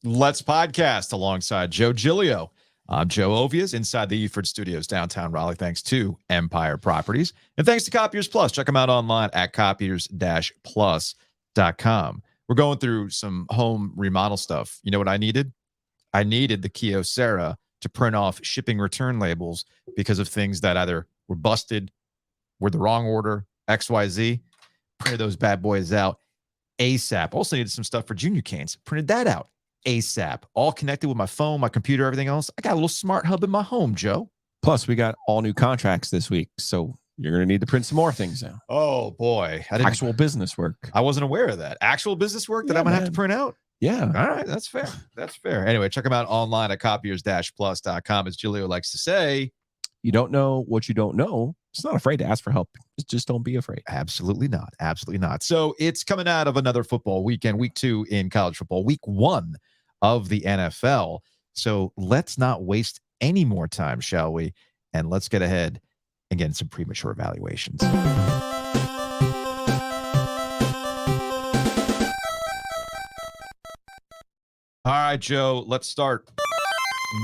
Let's Podcast alongside Joe Giglio. I'm Joe Ovias inside the Eford Studios, downtown Raleigh, thanks to Empire Properties. And thanks to Copiers Plus. Check them out online at copiers-plus.com. We're going through some home remodel stuff. You know what I needed? I needed the Kyocera to print off shipping return labels because of things that either were busted, were the wrong order, XYZ. Printed those bad boys out ASAP. Also needed some stuff for junior canes. Printed that out ASAP. All connected with my phone, my computer, everything else. I got a little smart hub in my home, Joe. Plus, we got all new contracts this week, so you're going to need to print some more things out. Oh, boy. Actual business work. I wasn't aware of that. Actual business work that I'm going to have to print out? Yeah. All right. That's fair. That's fair. Anyway, check them out online at copiers-plus.com. As Giglio likes to say, you don't know what you don't know. It's not afraid to ask for help. Just don't be afraid. Absolutely not. Absolutely not. So it's coming out of another football weekend, week 2 in college football, week 1 of the NFL. So let's not waste any more time, shall we? And let's get ahead and get some premature evaluations. All right, Joe, let's start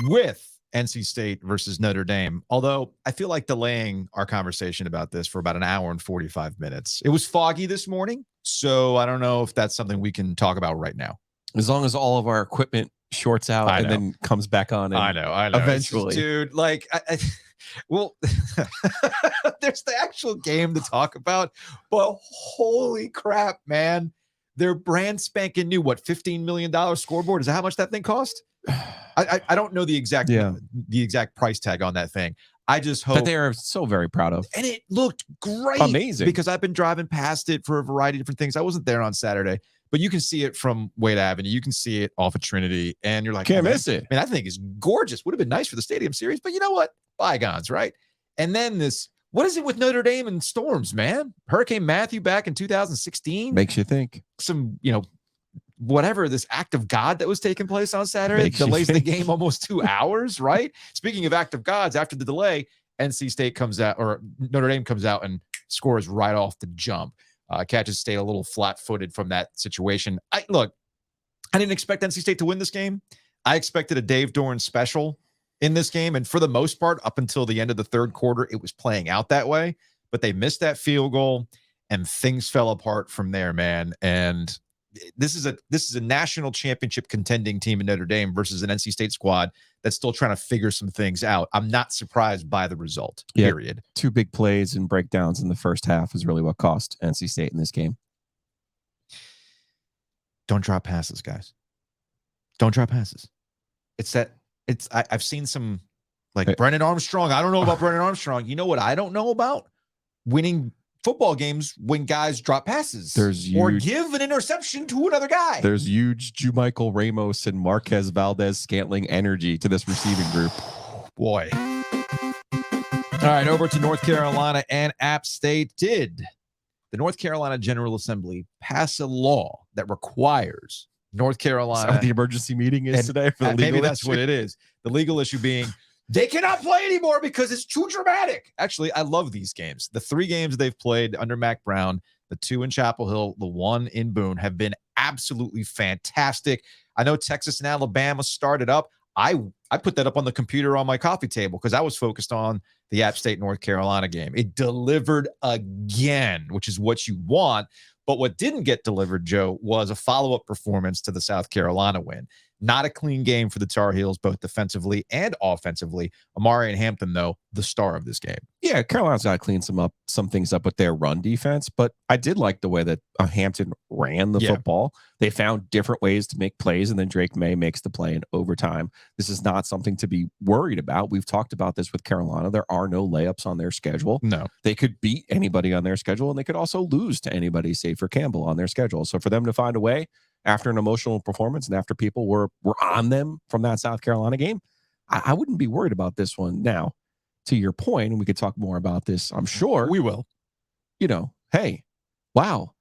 with NC State versus Notre Dame. Although I feel like delaying our conversation about this for about an hour and 45 minutes. It was foggy this morning, so I don't know if that's something we can talk about right now. As long as all of our equipment shorts out and then comes back on. And I know. Eventually. Dude, like, well, there's the actual game to talk about, but holy crap, man. Their brand spanking new, $15 million scoreboard. Is that how much that thing cost? I don't know the exact price tag on that thing. I just hope that they are so very proud of. And it looked great. Amazing. Because I've been driving past it for a variety of different things. I wasn't there on Saturday, but you can see it from Wade Avenue. You can see it off of Trinity. And you're like, can't miss it. Man, that thing is gorgeous. Would have been nice for the Stadium Series, but you know what? Bygones, right? And then what is it with Notre Dame and storms, man? Hurricane Matthew back in 2016. Makes you think. Some, whatever, this act of God that was taking place on Saturday delays the game almost 2 hours, right? Speaking of act of gods, after the delay, NC State comes out, or Notre Dame comes out and scores right off the jump. Catches State a little flat-footed from that situation. I didn't expect NC State to win this game. I expected a Dave Doran special in this game, and for the most part, up until the end of the third quarter, it was playing out that way. But they missed that field goal, and things fell apart from there, man. And this is a national championship contending team in Notre Dame versus an NC State squad that's still trying to figure some things out. I'm not surprised by the result, period. 2 big plays and breakdowns in the first half is really what cost NC State in this game. Don't drop passes, guys. Don't drop passes. I've seen some, like, Brennan Armstrong. I don't know about Brennan Armstrong. You know what I don't know about? Winning football games when guys drop passes or give an interception to another guy. There's huge Jumichael Ramos and Marquez Valdez-Scantling energy to this receiving group. Boy. All right, over to North Carolina and App State. Did the North Carolina General Assembly pass a law that requires North Carolina... Is that what the emergency meeting is today for the legal maybe that's issue? what it is. The legal issue being... they cannot play anymore because it's too dramatic. Actually, I love these games. The 3 games they've played under Mac Brown, the 2 in Chapel Hill, the 1 in Boone, have been absolutely fantastic. I know Texas and Alabama started up. I put that up on the computer on my coffee table because I was focused on the App State North Carolina game. It delivered again, which is what you want. But what didn't get delivered, Joe, was a follow-up performance to the South Carolina win. Not a clean game for the Tar Heels, both defensively and offensively. Amari and Hampton, though, the star of this game. Yeah, Carolina's got to clean some things up with their run defense, but I did like the way that Hampton ran the football. They found different ways to make plays, and then Drake May makes the play in overtime. This is not something to be worried about. We've talked about this with Carolina. There are no layups on their schedule. No. They could beat anybody on their schedule, and they could also lose to anybody, save for Campbell, on their schedule. So for them to find a way after an emotional performance and after people were on them from that South Carolina game, I wouldn't be worried about this one. Now, to your point, and we could talk more about this, I'm sure. We will. Hey, wow.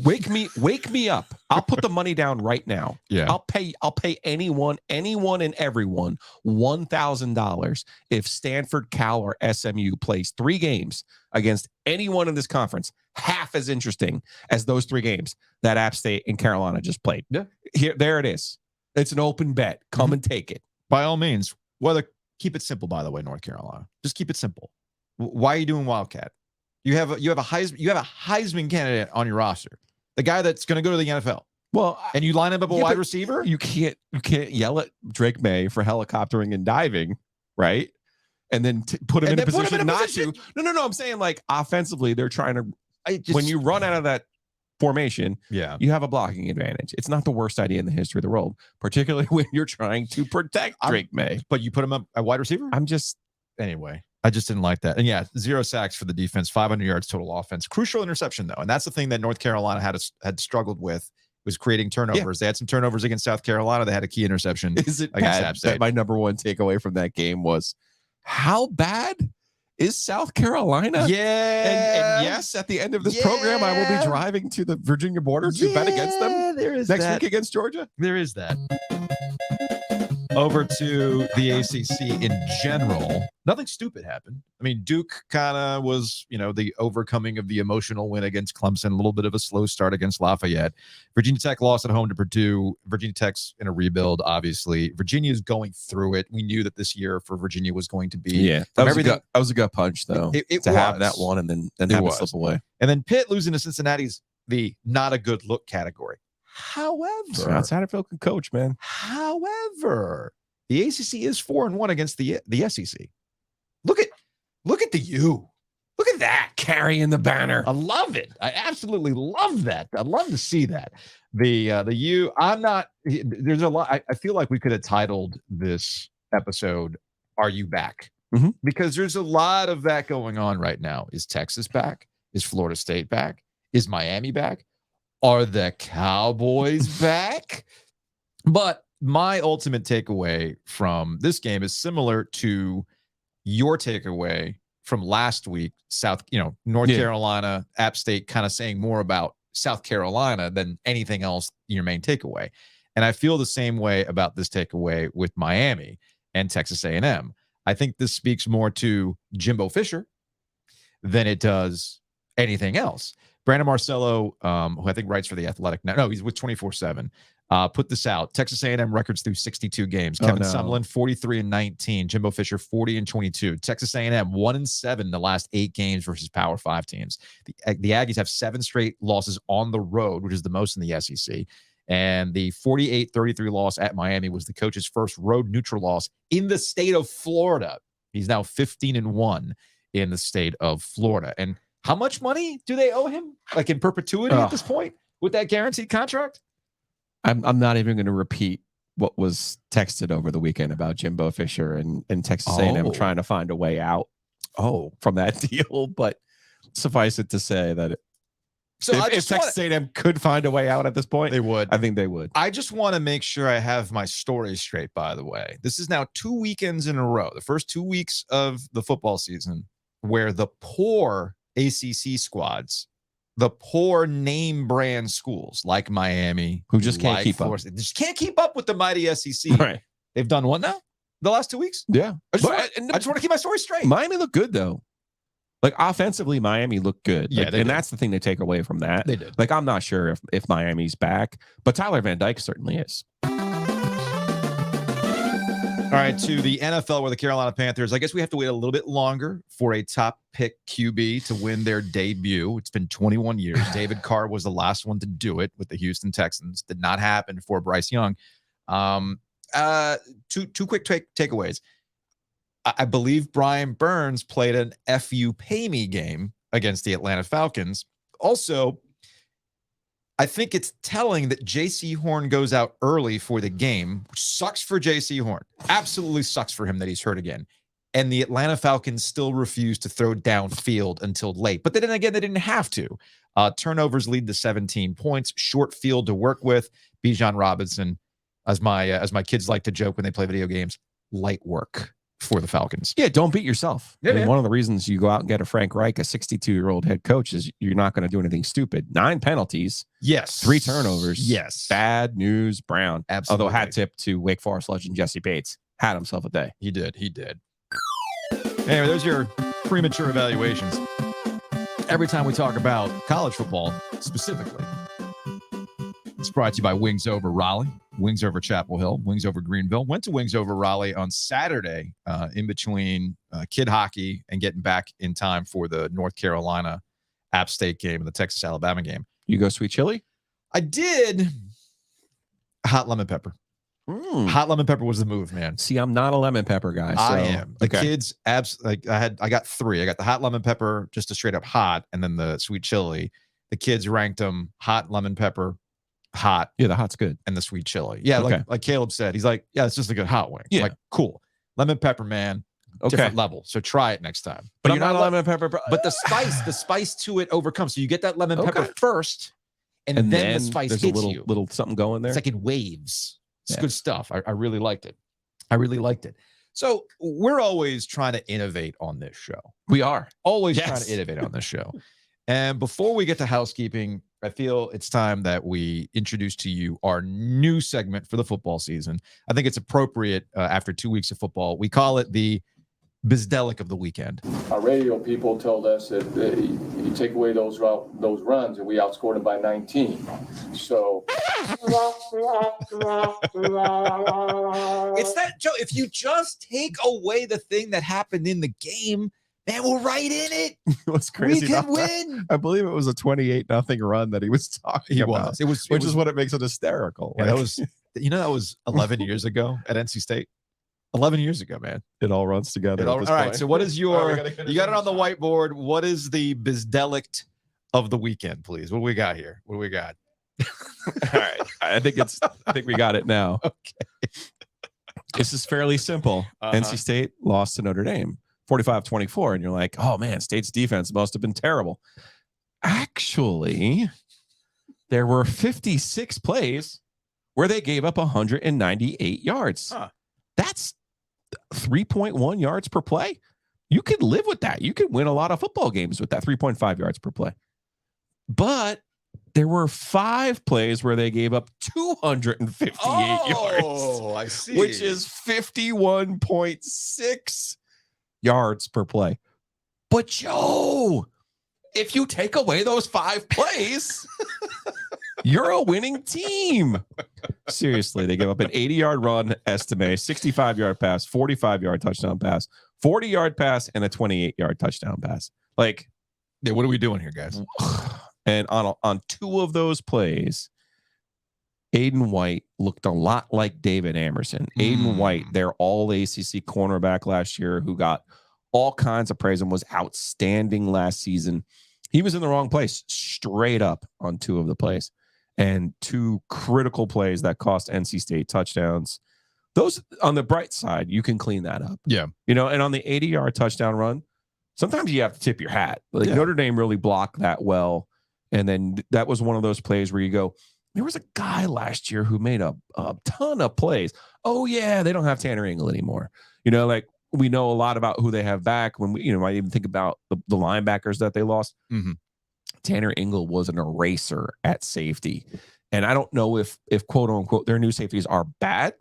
Wake me up. I'll put the money down right now. Yeah. I'll pay anyone and everyone $1,000 if Stanford, Cal, or SMU plays 3 games against anyone in this conference, half as interesting as those 3 games that App State and Carolina just played. Yeah. There it is. It's an open bet. Come and take it. By all means. Keep it simple, by the way, North Carolina. Just keep it simple. Why are you doing Wildcat? You have a Heisman candidate on your roster. The guy that's going to go to the NFL. Well, and you line him up a wide receiver? You can't yell at Drake May for helicoptering and diving, right? And then put him in a position not to. No. I'm saying, like, offensively, they're trying to. When you run out of that formation, you have a blocking advantage. It's not the worst idea in the history of the world, particularly when you're trying to protect Drake May. But you put him up at wide receiver? Anyway, I just didn't like that. And 0 sacks for the defense, 500 yards total offense. Crucial interception, though. And that's the thing that North Carolina had struggled with, was creating turnovers. They had some turnovers against South Carolina. They had a key interception against App State. That my number one takeaway from that game was, how bad is South Carolina? Yeah. And yes, at the end of this program, I will be driving to the Virginia border to bet against them next week against Georgia. There is that. Over to the ACC in general, nothing stupid happened. I mean, Duke kind of was, the overcoming of the emotional win against Clemson, a little bit of a slow start against Lafayette. Virginia Tech lost at home to Purdue. Virginia Tech's in a rebuild, obviously. Virginia is going through it. We knew that this year for Virginia was going to be. Yeah, that was a gut punch, though, to have that one and then have it slip away. And then Pitt losing to Cincinnati's the not a good look category. However, outside of Phil can coach, man. However, the ACC is 4-1 against the SEC. Look at the U. Look at that, carrying the banner. I love it. I absolutely love that. I'd love to see that. The U. I'm not. There's a lot. I feel like we could have titled this episode "Are You Back?" Because there's a lot of that going on right now. Is Texas back? Is Florida State back? Is Miami back? Are the Cowboys back? But my ultimate takeaway from this game is similar to your takeaway from last week. North Carolina, App State kind of saying more about South Carolina than anything else, your main takeaway. And I feel the same way about this takeaway with Miami and Texas A&M. I think this speaks more to Jimbo Fisher than it does anything else. Brandon Marcello, who I think writes for The Athletic now. No, he's with 24/7. Put this out. Texas A&M records through 62 games. Kevin Sumlin, 43-19. Jimbo Fisher, 40-22. Texas A&M, 1-7 the last 8 games versus Power 5 teams. The Aggies have 7 straight losses on the road, which is the most in the SEC. And the 48-33 loss at Miami was the coach's first road neutral loss in the state of Florida. He's now 15-1 in the state of Florida. And how much money do they owe him? Like in perpetuity at this point with that guaranteed contract? I'm not even going to repeat what was texted over the weekend about Jimbo Fisher and Texas A&M trying to find a way out from that deal. But suffice it to say that if Texas A&M could find a way out at this point, they would. I think they would. I just want to make sure I have my story straight, by the way. This is now 2 weekends in a row, the first 2 weeks of the football season, where the poor ACC squads, the poor name brand schools like Miami, who just can't keep up. They just can't keep up with the mighty SEC. Right. They've done what now? The last 2 weeks? Yeah. I just want to keep my story straight. Miami looked good, though. Like, offensively, Miami looked good. Yeah, and that's the thing to take away from that. They did. Like, I'm not sure if Miami's back, but Tyler Van Dyke certainly is. All right, to the NFL where the Carolina Panthers, I guess we have to wait a little bit longer for a top pick QB to win their debut. It's been 21 years. David Carr was the last one to do it with the Houston Texans. Did not happen for Bryce Young. Two quick takeaways. I believe Brian Burns played an FU pay me game against the Atlanta Falcons. Also, I think it's telling that J.C. Horn goes out early for the game, which sucks for J.C. Horn. Absolutely sucks for him that he's hurt again. And the Atlanta Falcons still refuse to throw downfield until late. But then again, they didn't have to. Turnovers lead to 17 points. Short field to work with. Bijan Robinson, as my kids like to joke when they play video games, light work for the Falcons. Yeah, don't beat yourself. I mean, one of the reasons you go out and get a Frank Reich, a 62-year-old head coach, is you're not going to do anything stupid. 9 penalties. Yes. 3 turnovers. Yes. Bad news, Brown. Absolutely. Although hat tip to Wake Forest legend Jesse Bates. Had himself a day. He did. Anyway, those are your premature evaluations. Every time we talk about college football specifically, it's brought to you by Wings Over Raleigh. Wings over Chapel Hill, Wings over Greenville. Went to Wings over Raleigh on Saturday, in between kid hockey and getting back in time for the North Carolina App State game and the Texas Alabama game. You go sweet chili? I did. Hot lemon pepper. Hot lemon pepper was the move, man. See, I'm not a lemon pepper guy. So, I am. The kids, I got 3. I got the hot lemon pepper, just a straight up hot, and then the sweet chili. The kids ranked them hot lemon pepper, hot. Yeah, the hot's good. And the sweet chili. Yeah, like Caleb said, he's like, yeah, it's just a good hot wing. Yeah. Like, cool. Lemon pepper, man. Different level. So try it next time. But you're not a lemon pepper. But the spice to it overcomes. So you get that lemon pepper first, and then the spice hits a little something going there. It's like in waves. It's good stuff. I really liked it. So we're always trying to innovate on this show. We are always trying to innovate on this show. And before we get to housekeeping, I feel it's time that we introduce to you our new segment for the football season. I think it's appropriate after 2 weeks of football. We call it the Bzdelik'd of the weekend. Our radio people told us that you take away those runs and we outscored them by 19. So it's that, Joe. If you just take away the thing that happened in the game, man, we're right in it. What's crazy? We can win. I believe it was a 28-0 run that he was talking about. Which is what it makes it hysterical. Yeah, that was, that was 11 years ago at NC State. 11 years ago, man. It all runs together. All right. So what is your, you got it on the whiteboard. What is the Bzdelik'd of the weekend, please? What do we got here? All right. I think we got it now. Okay. This is fairly simple. NC State lost to Notre Dame 45-24. And you're like, oh man, State's defense must have been terrible. Actually, there were 56 plays where they gave up 198 yards. That's 3.1 yards per play. You could live with that. You could win a lot of football games with that 3.5 yards per play. But there were 5 plays where they gave up 258 yards. Oh, I see. Which is 51.6 yards per play. But Joe, if you take away those 5 plays, you're a winning team. Seriously, they give up an 80-yard run, estimate, 65-yard pass, 45-yard touchdown pass, 40-yard pass, and a 28-yard touchdown pass. Like, yeah, what are we doing here, guys? And on 2 of those plays, Aiden White looked a lot like David Amerson. Aiden White, their all-ACC cornerback last year, who got all kinds of praise and was outstanding last season. He was in the wrong place straight up on 2 of the plays. And 2 critical plays that cost NC State touchdowns. Those, on the bright side, you can clean that up. Yeah. And on the 80-yard touchdown run, sometimes you have to tip your hat. Like Notre Dame really blocked that well. And then that was one of those plays where you go, there was a guy last year who made a ton of plays. Oh, yeah, they don't have Tanner Ingle anymore. Like we know a lot about who they have back when we, might even think about the linebackers that they lost. Mm-hmm. Tanner Ingle was an eraser at safety. And I don't know if quote unquote, their new safeties are bad,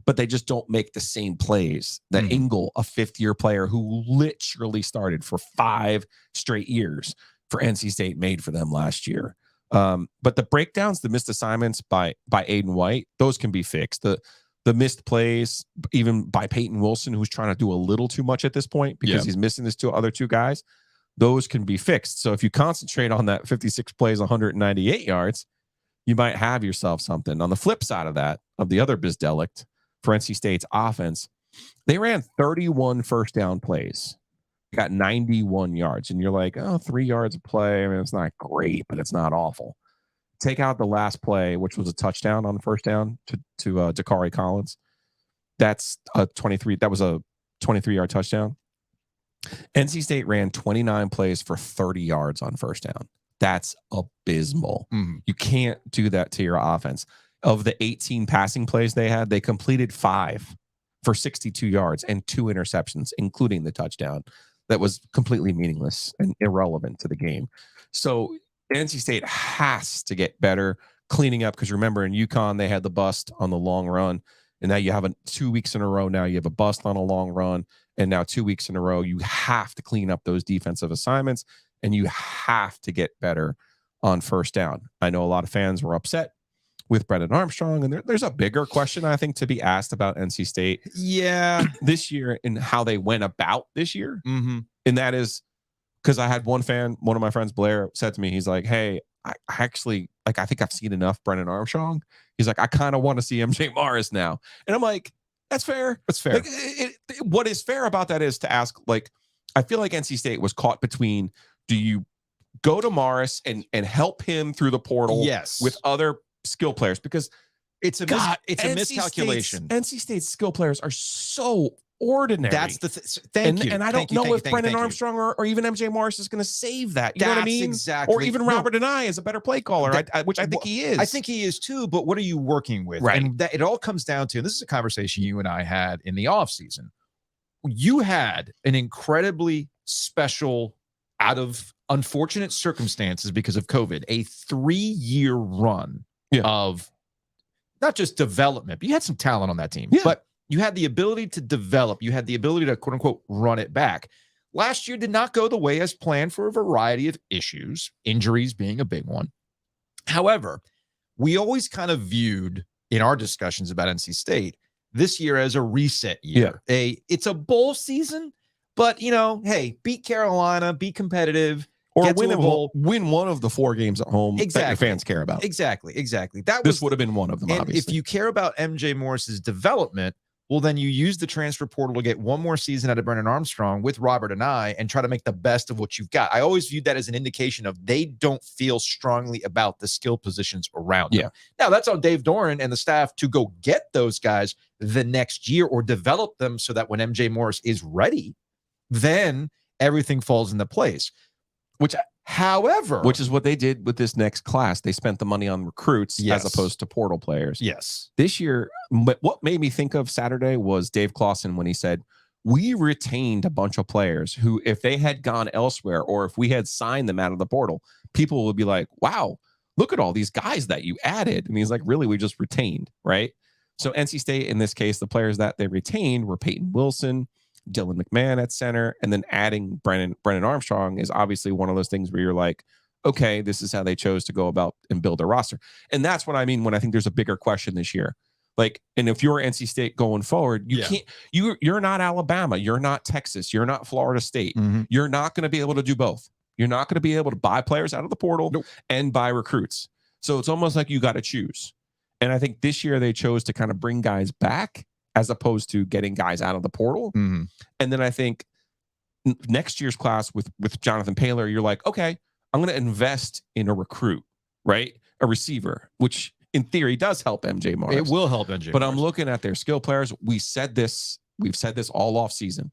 but they just don't make the same plays that Ingle, a 5th-year player who literally started for 5 straight years for NC State, made for them last year. But the breakdowns, the missed assignments by Aiden White, those can be fixed. The missed plays, even by Peyton Wilson, who's trying to do a little too much at this point because he's missing his other two guys. Those can be fixed. So if you concentrate on that 56 plays, 198 yards, you might have yourself something. On the flip side of that, of the other Bzdelik'd for NC State's offense, they ran 31 first down plays, got 91 yards. And you're like, oh, 3 yards a play. I mean, it's not great, but it's not awful. Take out the last play, which was a touchdown on the first down to Dakari Collins. That's a 23. That was a 23-yard touchdown. NC State ran 29 plays for 30 yards on first down. That's abysmal. You can't do that to your offense. Of the 18 passing plays they had, they completed 5 for 62 yards and 2 interceptions, including the touchdown. That was completely meaningless and irrelevant to the game. So NC State has to get better cleaning up, because remember in UConn, they had the bust on the long run. And now you have 2 weeks in a row. Now you have a bust on a long run. And now 2 weeks in a row, you have to clean up those defensive assignments, and you have to get better on first down. I know a lot of fans were upset with Brennan Armstrong. And there's a bigger question, I think, to be asked about NC State Yeah. this year and how they went about this year. Mm-hmm. And that is because I had one of my friends, Blair, said to me, he's like, hey, I actually, like, I think I've seen enough Brennan Armstrong. He's like, I kind of want to see MJ Morris now. And I'm like, that's fair. That's fair. Like, what is fair about that is to ask, like, I feel like NC State was caught between, do you go to Morris and help him through the portal with other skill players? Because it's a miscalculation. NC State's skill players are so ordinary. That's the thank you. And I don't know if Brennan Armstrong or even MJ Morris is going to save that. You know what I mean? Exactly. Or even Robert and I is a better play caller, which I think he is. I think he is too, but what are you working with? Right. And it all comes down to, and this is a conversation you and I had in the offseason. You had an incredibly special, out of unfortunate circumstances because of COVID, a 3-year run of not just development, but you had some talent on that team. But you had the ability to develop. You had the ability to, quote unquote, run it back. Last year did not go the way as planned for a variety of issues, injuries being a big one. However, we always kind of viewed in our discussions about NC State this year as a reset year. It's a bowl season, but, hey, beat Carolina, be competitive. Or win one of the 4 games at home that your fans care about. Exactly. This would have been one of them, and obviously. If you care about MJ Morris's development, well, then you use the transfer portal to get one more season out of Brennan Armstrong with Robert and I and try to make the best of what you've got. I always viewed that as an indication of they don't feel strongly about the skill positions around them. Now, that's on Dave Doran and the staff to go get those guys the next year or develop them so that when MJ Morris is ready, then everything falls into place. Which is what they did with this next class. They spent the money on recruits as opposed to portal players. Yes. This year, but what made me think of Saturday was Dave Clawson when he said, we retained a bunch of players who, if they had gone elsewhere or if we had signed them out of the portal, people would be like, wow, look at all these guys that you added. And he's like, really, we just retained, right? So NC State, in this case, the players that they retained were Peyton Wilson, Dylan McMahon at center, and then adding Brennan Armstrong is obviously one of those things where you're like, okay, this is how they chose to go about and build their roster. And that's what I mean when I think there's a bigger question this year. Like, and if you're NC State going forward, you can't, you're not Alabama, you're not Texas, you're not Florida State. You're not going to be able to do both. You're not going to be able to buy players out of the portal and buy recruits. So it's almost like you got to choose. And I think this year they chose to kind of bring guys back as opposed to getting guys out of the portal. And then I think next year's class with Jonathan Paler, you're like, okay, I'm going to invest in a recruit, right? A receiver, which in theory does help MJ Morris. It will help MJ But Morris. I'm looking at their skill players. We've said this all off season.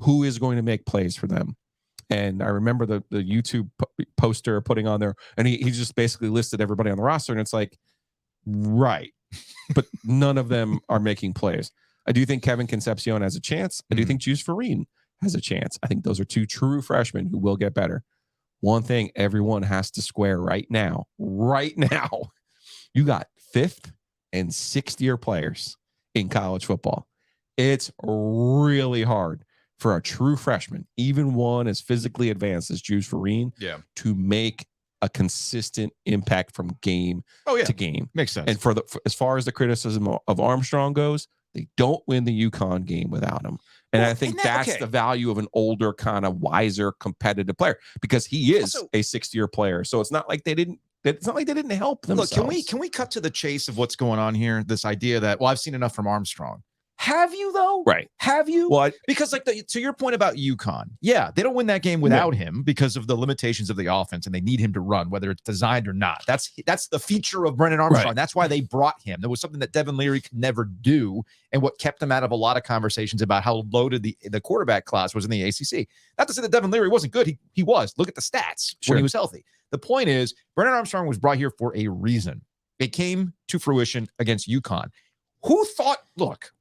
Who is going to make plays for them? And I remember the YouTube poster putting on there, and he just basically listed everybody on the roster. And it's like, right. But none of them are making plays. I do think Kevin Concepcion has a chance. I do think Juice Farine has a chance. I think those are 2 true freshmen who will get better. One thing everyone has to square right now, you got 5th and 6th year players in college football. It's really hard for a true freshman, even one as physically advanced as Juice Farine, to make a consistent impact from game to game. Makes sense. And as far as the criticism of Armstrong goes, they don't win the UConn game without him. And I think that's the value of an older, kind of wiser, competitive player, because he is a 6th-year player. So it's not like they didn't help themselves. Look, can we cut to the chase of what's going on here? This idea that, well, I've seen enough from Armstrong. Have you though? Right. Have you? Well, because to your point about UConn, they don't win that game without him because of the limitations of the offense, and they need him to run, whether it's designed or not. That's the feature of Brennan Armstrong. Right. That's why they brought him. There was something that Devin Leary could never do, and what kept him out of a lot of conversations about how loaded the quarterback class was in the ACC. Not to say that Devin Leary wasn't good. He was. Look at the stats when he was healthy. The point is, Brennan Armstrong was brought here for a reason. It came to fruition against UConn. Who thought, look,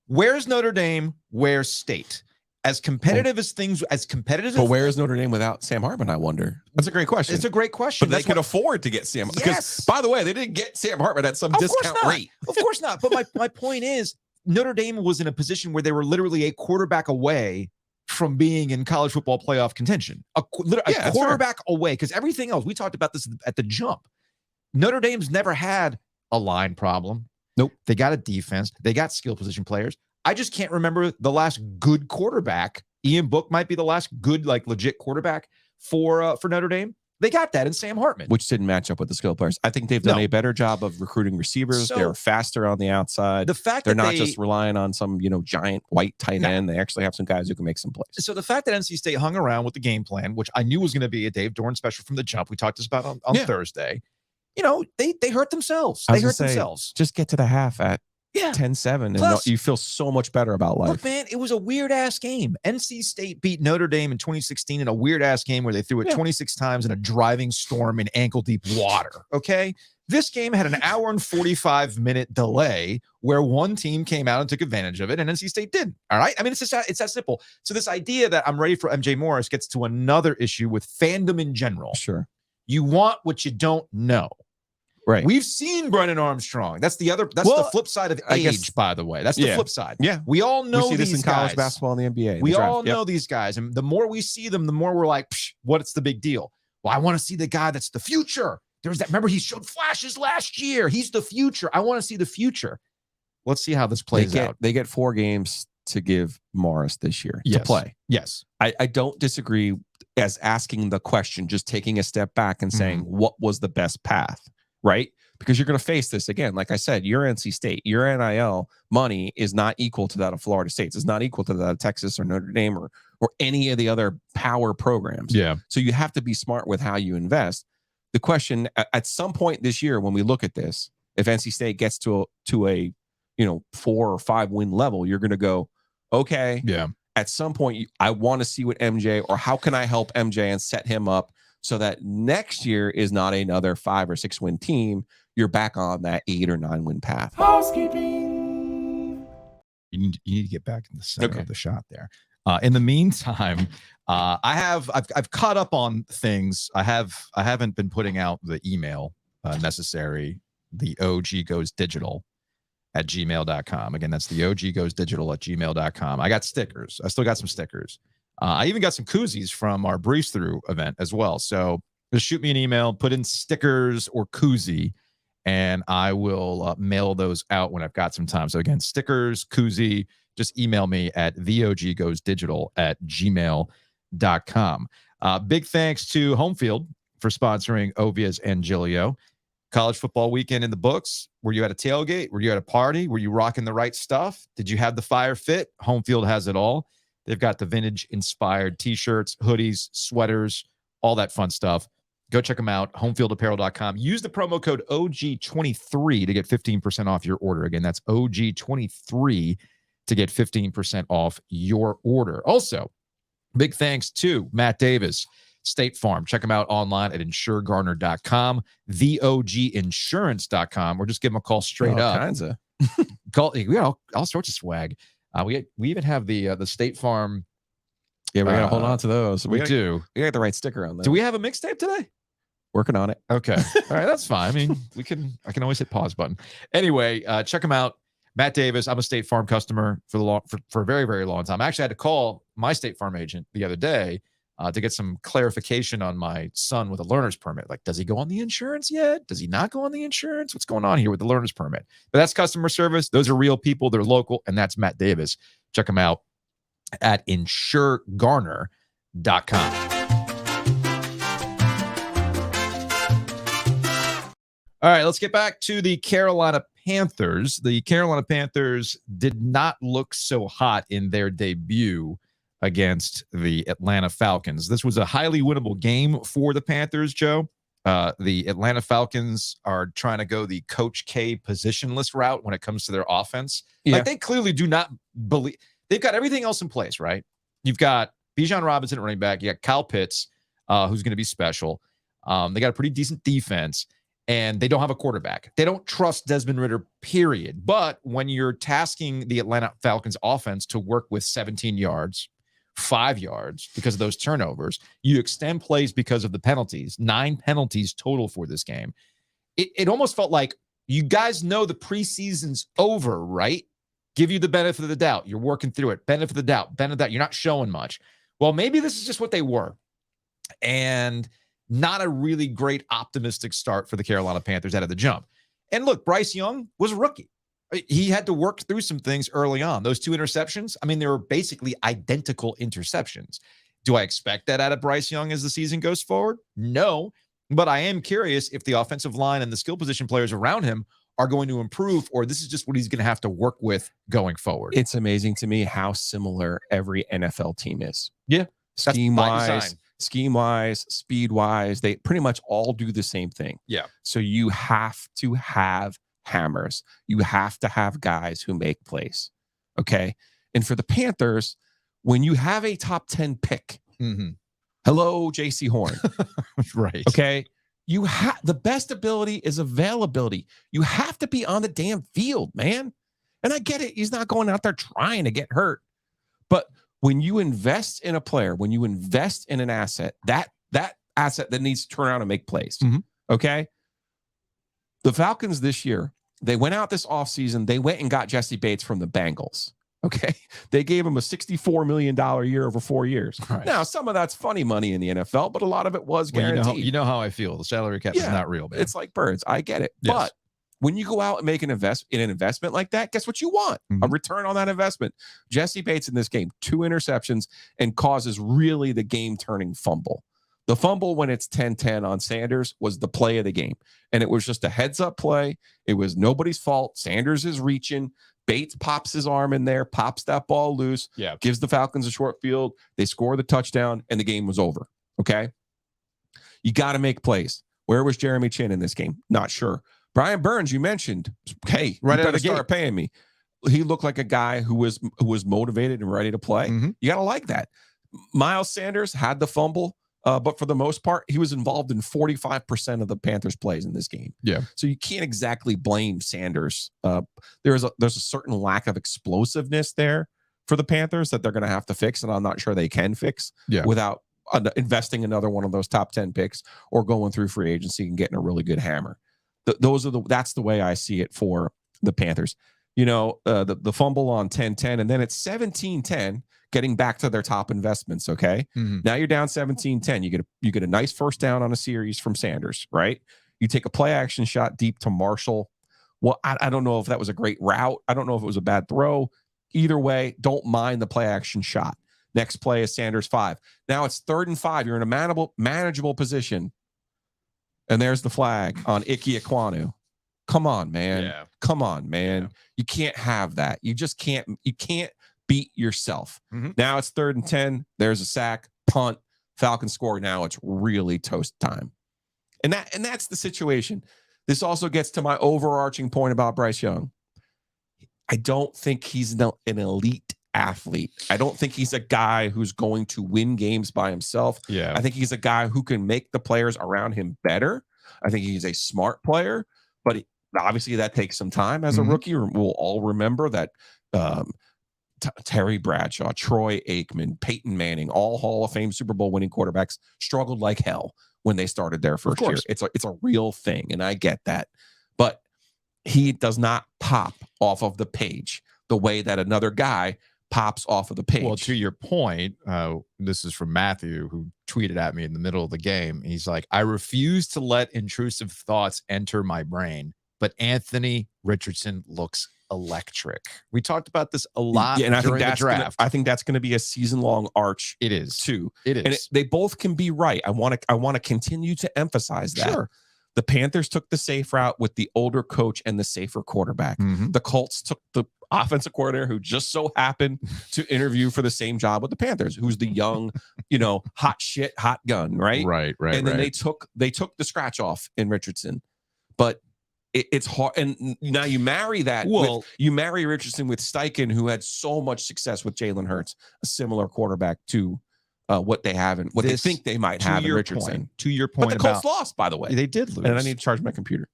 where's Notre Dame? Where's State? As competitive as things, But where is Notre Dame without Sam Hartman, I wonder? That's a great question. It's a great question. But they could afford to get Sam. Because, by the way, they didn't get Sam Hartman at some discount rate. Of course not. But my point is, Notre Dame was in a position where they were literally a quarterback away from being in college football playoff contention. A quarterback away, because everything else, we talked about this at the jump. Notre Dame's never had a line problem. Nope. They got a defense. They got skill position players. I just can't remember the last good quarterback. Ian Book might be the last good, like, legit quarterback for Notre Dame. They got that in Sam Hartman. Which didn't match up with the skill players. I think they've done a better job of recruiting receivers. So, they're faster on the outside. The fact they're that not just relying on some, giant white tight end. They actually have some guys who can make some plays. So the fact that NC State hung around with the game plan, which I knew was going to be a Dave Dorn special from the jump, we talked this about on Thursday. They hurt themselves. They hurt themselves. Just get to the half at 10-7, and you feel so much better about life. Look, man, it was a weird-ass game. NC State beat Notre Dame in 2016 in a weird-ass game where they threw it 26 times in a driving storm in ankle-deep water, okay? This game had an hour and 45-minute delay where one team came out and took advantage of it, and NC State didn't, all right? I mean, it's that simple. So this idea that I'm ready for MJ Morris gets to another issue with fandom in general. Sure. You want what you don't know. Right. We've seen Brennan Armstrong. That's the flip side of age, by the way. That's the flip side. Yeah. We all know we see these this in guys. college basketball and the NBA. We all know these guys. And the more we see them, the more we're like, what's the big deal? Well, I want to see the guy that's the future. There's that. Remember, he showed flashes last year. He's the future. I want to see the future. Let's see how this plays out. They get 4 games to give Morris this year to play. Yes. I don't disagree as asking the question, just taking a step back and saying, what was the best path? Right? Because you're going to face this again. Like I said, your NC State, your NIL money is not equal to that of Florida State's. It's not equal to that of Texas or Notre Dame or any of the other power programs. Yeah. So you have to be smart with how you invest. The question at some point this year, when we look at this, if NC State gets to a 4 or 5 win level, you're going to go, okay. Yeah. At some point, I want to see what MJ, or how can I help MJ and set him up so that next year is not another 5 or 6 win team. You're back on that 8 or 9 win path. Housekeeping. You need to get back in the center of the shot there. In the meantime, I've caught up on things. I haven't been putting out the email necessary. The OG goes digital at gmail.com. Again, that's the OG goes digital at gmail.com. I got stickers. I still got some stickers. I even got some koozies from our breeze through event as well. So just shoot me an email, put in stickers or koozie, and I will mail those out when I've got some time. So again, stickers, koozie, just email me at theoggoesdigital@gmail.com. Big thanks to Homefield for sponsoring Ovia's and Giglio. College football weekend in the books. Were you at a tailgate? Were you at a party? Were you rocking the right stuff? Did you have the fire fit? Homefield has it all. They've got the vintage-inspired T-shirts, hoodies, sweaters, all that fun stuff. Go check them out, homefieldapparel.com. Use the promo code OG23 to get 15% off your order. Again, that's OG23 to get 15% off your order. Also, big thanks to Matt Davis, State Farm. Check them out online at insuregarner.com, theoginsurance.com, or just give them a call straight up. All kinds of. We got all sorts of swag. We even have the State Farm. Yeah, we got to hold on to those. We do. We got the right sticker on there. Do we have a mixtape today? Working on it. Okay. All right, that's fine. I mean, I can always hit pause button. Anyway, check them out. Matt Davis. I'm a State Farm customer for a very, very long time. I actually had to call my State Farm agent the other day to get some clarification on my son with a learner's permit. Like, does he go on the insurance yet? Does he not go on the insurance? What's going on here with the learner's permit? But that's customer service. Those are real people. They're local, and that's Matt Davis. Check him out at insuregarner.com. All right, let's get back to the Carolina Panthers. The Carolina Panthers did not look so hot in their debut against the Atlanta Falcons. This was a highly winnable game for the Panthers, Joe. The Atlanta Falcons are trying to go the Coach K positionless route when it comes to their offense. Yeah. Like, they clearly do not believe. They've got everything else in place, right? You've got Bijan Robinson at running back. You got Kyle Pitts, who's going to be special. They got a pretty decent defense, and they don't have a quarterback. They don't trust Desmond Ridder, period. But when you're tasking the Atlanta Falcons offense to work with 17 yards, 5 yards because of those turnovers, you extend plays because of the penalties. 9 penalties total for this game. It almost felt like, you guys know the preseason's over, right? Give you the benefit of the doubt. You're working through it. Benefit of the doubt. Benefit of the doubt. You're not showing much. Well, maybe this is just what they were. And not a really great optimistic start for the Carolina Panthers out of the jump. And look, Bryce Young was a rookie. He had to work through some things early on. Those 2 interceptions, I mean, they were basically identical interceptions. Do I expect that out of Bryce Young as the season goes forward? No, but I am curious if the offensive line and the skill position players around him are going to improve, or this is just what he's going to have to work with going forward. It's amazing to me how similar every NFL team is. Yeah. Scheme-wise, speed-wise, they pretty much all do the same thing. Yeah. So you have to have hammers. You have to have guys who make plays. Okay. And for the Panthers, when you have a top 10 pick, hello, JC Horn. Right. Okay. You have the best ability is availability. You have to be on the damn field, man. And I get it. He's not going out there trying to get hurt. But when you invest in a player, when you invest in an asset, that asset that needs to turn around and make plays. Okay. The Falcons this year, they went out this offseason. They went and got Jesse Bates from the Bengals. Okay. They gave him a $64 million year over 4 years. Right. Now, some of that's funny money in the NFL, but a lot of it was guaranteed. Well, you know how I feel. The salary cap is not real, man. It's like birds. I get it. Yes. But when you go out and make an investment like that, guess what you want? A return on that investment. Jesse Bates in this game, 2 interceptions and causes really the game-turning fumble. The fumble when it's 10-10 on Sanders was the play of the game. And it was just a heads-up play. It was nobody's fault. Sanders is reaching. Bates pops his arm in there, pops that ball loose, gives the Falcons a short field. They score the touchdown, and the game was over. Okay? You got to make plays. Where was Jeremy Chin in this game? Not sure. Brian Burns, you mentioned, hey, right, you better start paying me. He looked like a guy who was motivated and ready to play. You got to like that. Miles Sanders had the fumble, but for the most part, he was involved in 45% of the Panthers' plays in this game. Yeah. So you can't exactly blame Sanders. There's a certain lack of explosiveness there for the Panthers that they're going to have to fix, and I'm not sure they can fix without investing another one of those top 10 picks or going through free agency and getting a really good hammer. That's the way I see it for the Panthers. You know, the fumble on 10-10, and then it's 17-10, getting back to their top investments. Okay. Now you're down 17-10. You get a nice first down on a series from Sanders, right? You take a play action shot deep to Marshall. Well, I don't know if that was a great route. I don't know if it was a bad throw. Either way, don't mind the play action shot. Next play is Sanders 5. Now it's 3rd and 5. You're in a manageable position. And there's the flag on Ike Ekwonu. Come on, man. Yeah. Come on, man. Yeah. You can't have that. You just can't. You can't beat yourself. Now it's 3rd and 10. There's a sack, punt, Falcons score. Now it's really toast time. And that's the situation. This also gets to my overarching point about Bryce Young. I don't think he's an elite athlete. I don't think he's a guy who's going to win games by himself. Yeah. I think he's a guy who can make the players around him better. I think he's a smart player, but obviously that takes some time as a rookie. We'll all remember that Terry Bradshaw, Troy Aikman, Peyton Manning, all Hall of Fame Super Bowl winning quarterbacks struggled like hell when they started their first year. It's a real thing, and I get that. But he does not pop off of the page the way that another guy pops off of the page. Well, to your point, this is from Matthew, who tweeted at me in the middle of the game. He's like, I refuse to let intrusive thoughts enter my brain, but Anthony Richardson looks electric. We talked about this a lot and during the draft. I think that's going to be a season-long arch. It is too. It is. And they both can be right. I want to continue to emphasize that. Sure. The Panthers took the safe route with the older coach and the safer quarterback. The Colts took the offensive coordinator who just so happened to interview for the same job with the Panthers, who's the young, hot shit, hot gun, right? Right. And then they took the scratch off in Richardson. But it's hard. And now you marry that. Well, you marry Richardson with Steichen, who had so much success with Jalen Hurts, a similar quarterback to what they have and what they think they might have in Richardson. To your point, but the Colts lost, by the way. They did lose, and I need to charge my computer.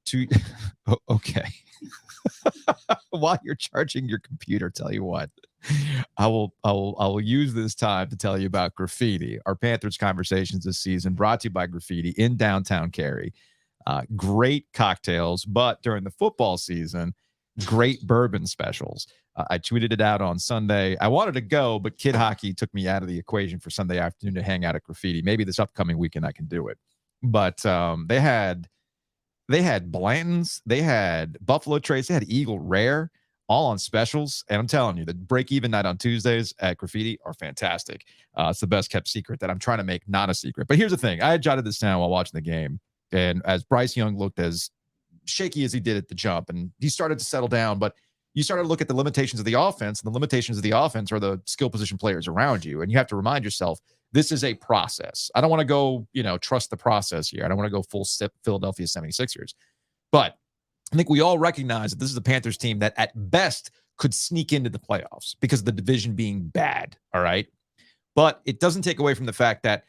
Okay. While you're charging your computer, tell you what, I will use this time to tell you about Graffiti, our Panthers conversations this season, brought to you by Graffiti in downtown Cary. Great cocktails, but during the football season, great bourbon specials. I tweeted it out on Sunday. I wanted to go, but kid hockey took me out of the equation for Sunday afternoon to hang out at Graffiti. Maybe this upcoming weekend I can do it. But they had Blanton's, they had Buffalo Trace, they had Eagle Rare, all on specials. And I'm telling you, the break-even night on Tuesdays at Graffiti are fantastic. It's the best kept secret that I'm trying to make not a secret. But here's the thing. I had jotted this down while watching the game. And as Bryce Young looked as shaky as he did at the jump, and he started to settle down, but you started to look at the limitations of the offense, and the limitations of the offense are the skill position players around you. And you have to remind yourself, this is a process. I don't want to go, trust the process here. I don't want to go full step Philadelphia 76ers. But I think we all recognize that this is a Panthers team that at best could sneak into the playoffs because of the division being bad, all right? But it doesn't take away from the fact that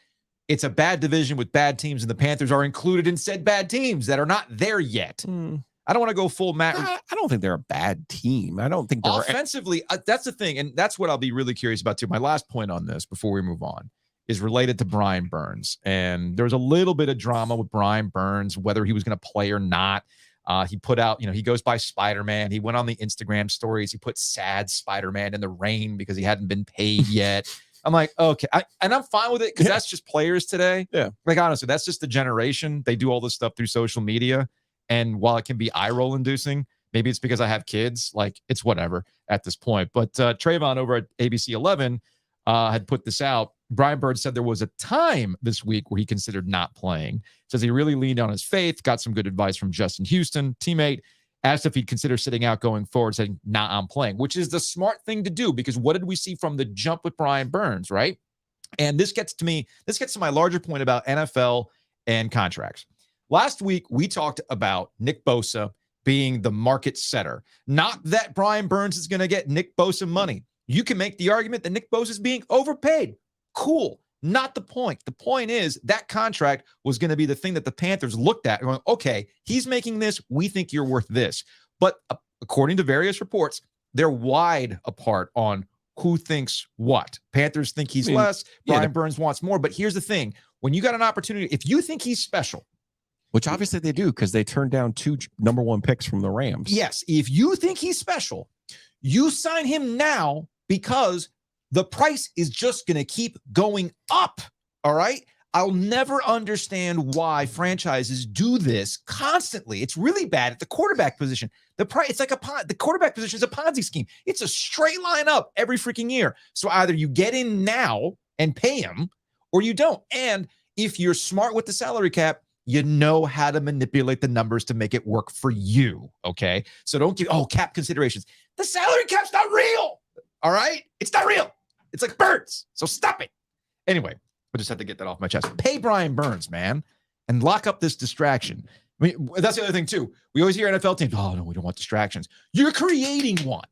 it's a bad division with bad teams, and the Panthers are included in said bad teams that are not there yet. I don't want to go full Matt. I don't think they're a bad team. I don't think they're offensively. That's the thing, and that's what I'll be really curious about too. My last point on this before we move on is related to Brian Burns, and there was a little bit of drama with Brian Burns, whether he was going to play or not. He put out, he goes by Spider-Man. He went on the Instagram stories. He put sad Spider-Man in the rain because he hadn't been paid yet. I'm like, okay. And I'm fine with it because that's just players today. Yeah. Like, honestly, that's just the generation. They do all this stuff through social media. And while it can be eye roll inducing, maybe it's because I have kids. Like, it's whatever at this point. But Trayvon over at ABC 11 had put this out. Brian Bird said there was a time this week where he considered not playing. Says he really leaned on his faith, got some good advice from Justin Houston, teammate. Asked if he'd consider sitting out going forward, saying, nah, I'm playing, which is the smart thing to do because what did we see from the jump with Brian Burns, right? And this gets to my larger point about NFL and contracts. Last week, we talked about Nick Bosa being the market setter. Not that Brian Burns is going to get Nick Bosa money. You can make the argument that Nick Bosa is being overpaid. Cool. Not the point. The point is that contract was going to be the thing that the Panthers looked at and going, okay, he's making this. We think you're worth this. But according to various reports, they're wide apart on who thinks what. Panthers think he's less. Brian Burns wants more. But here's the thing. When you got an opportunity, if you think he's special, which obviously they do because they turned down 2 number 1 picks from the Rams. Yes. If you think he's special, you sign him now because the price is just going to keep going up. All right. I'll never understand why franchises do this constantly. It's really bad at the quarterback position. The price, it's like the quarterback position is a Ponzi scheme. It's a straight line up every freaking year. So either you get in now and pay him or you don't. And if you're smart with the salary cap, you know how to manipulate the numbers to make it work for you. Okay. So don't give, cap considerations. The salary cap's not real. All right. It's not real. It's like birds. So stop it. Anyway, I just had to get that off my chest. Pay Brian Burns, man, and lock up this distraction. I mean, that's the other thing, too. We always hear NFL teams, oh, no, we don't want distractions. You're creating one.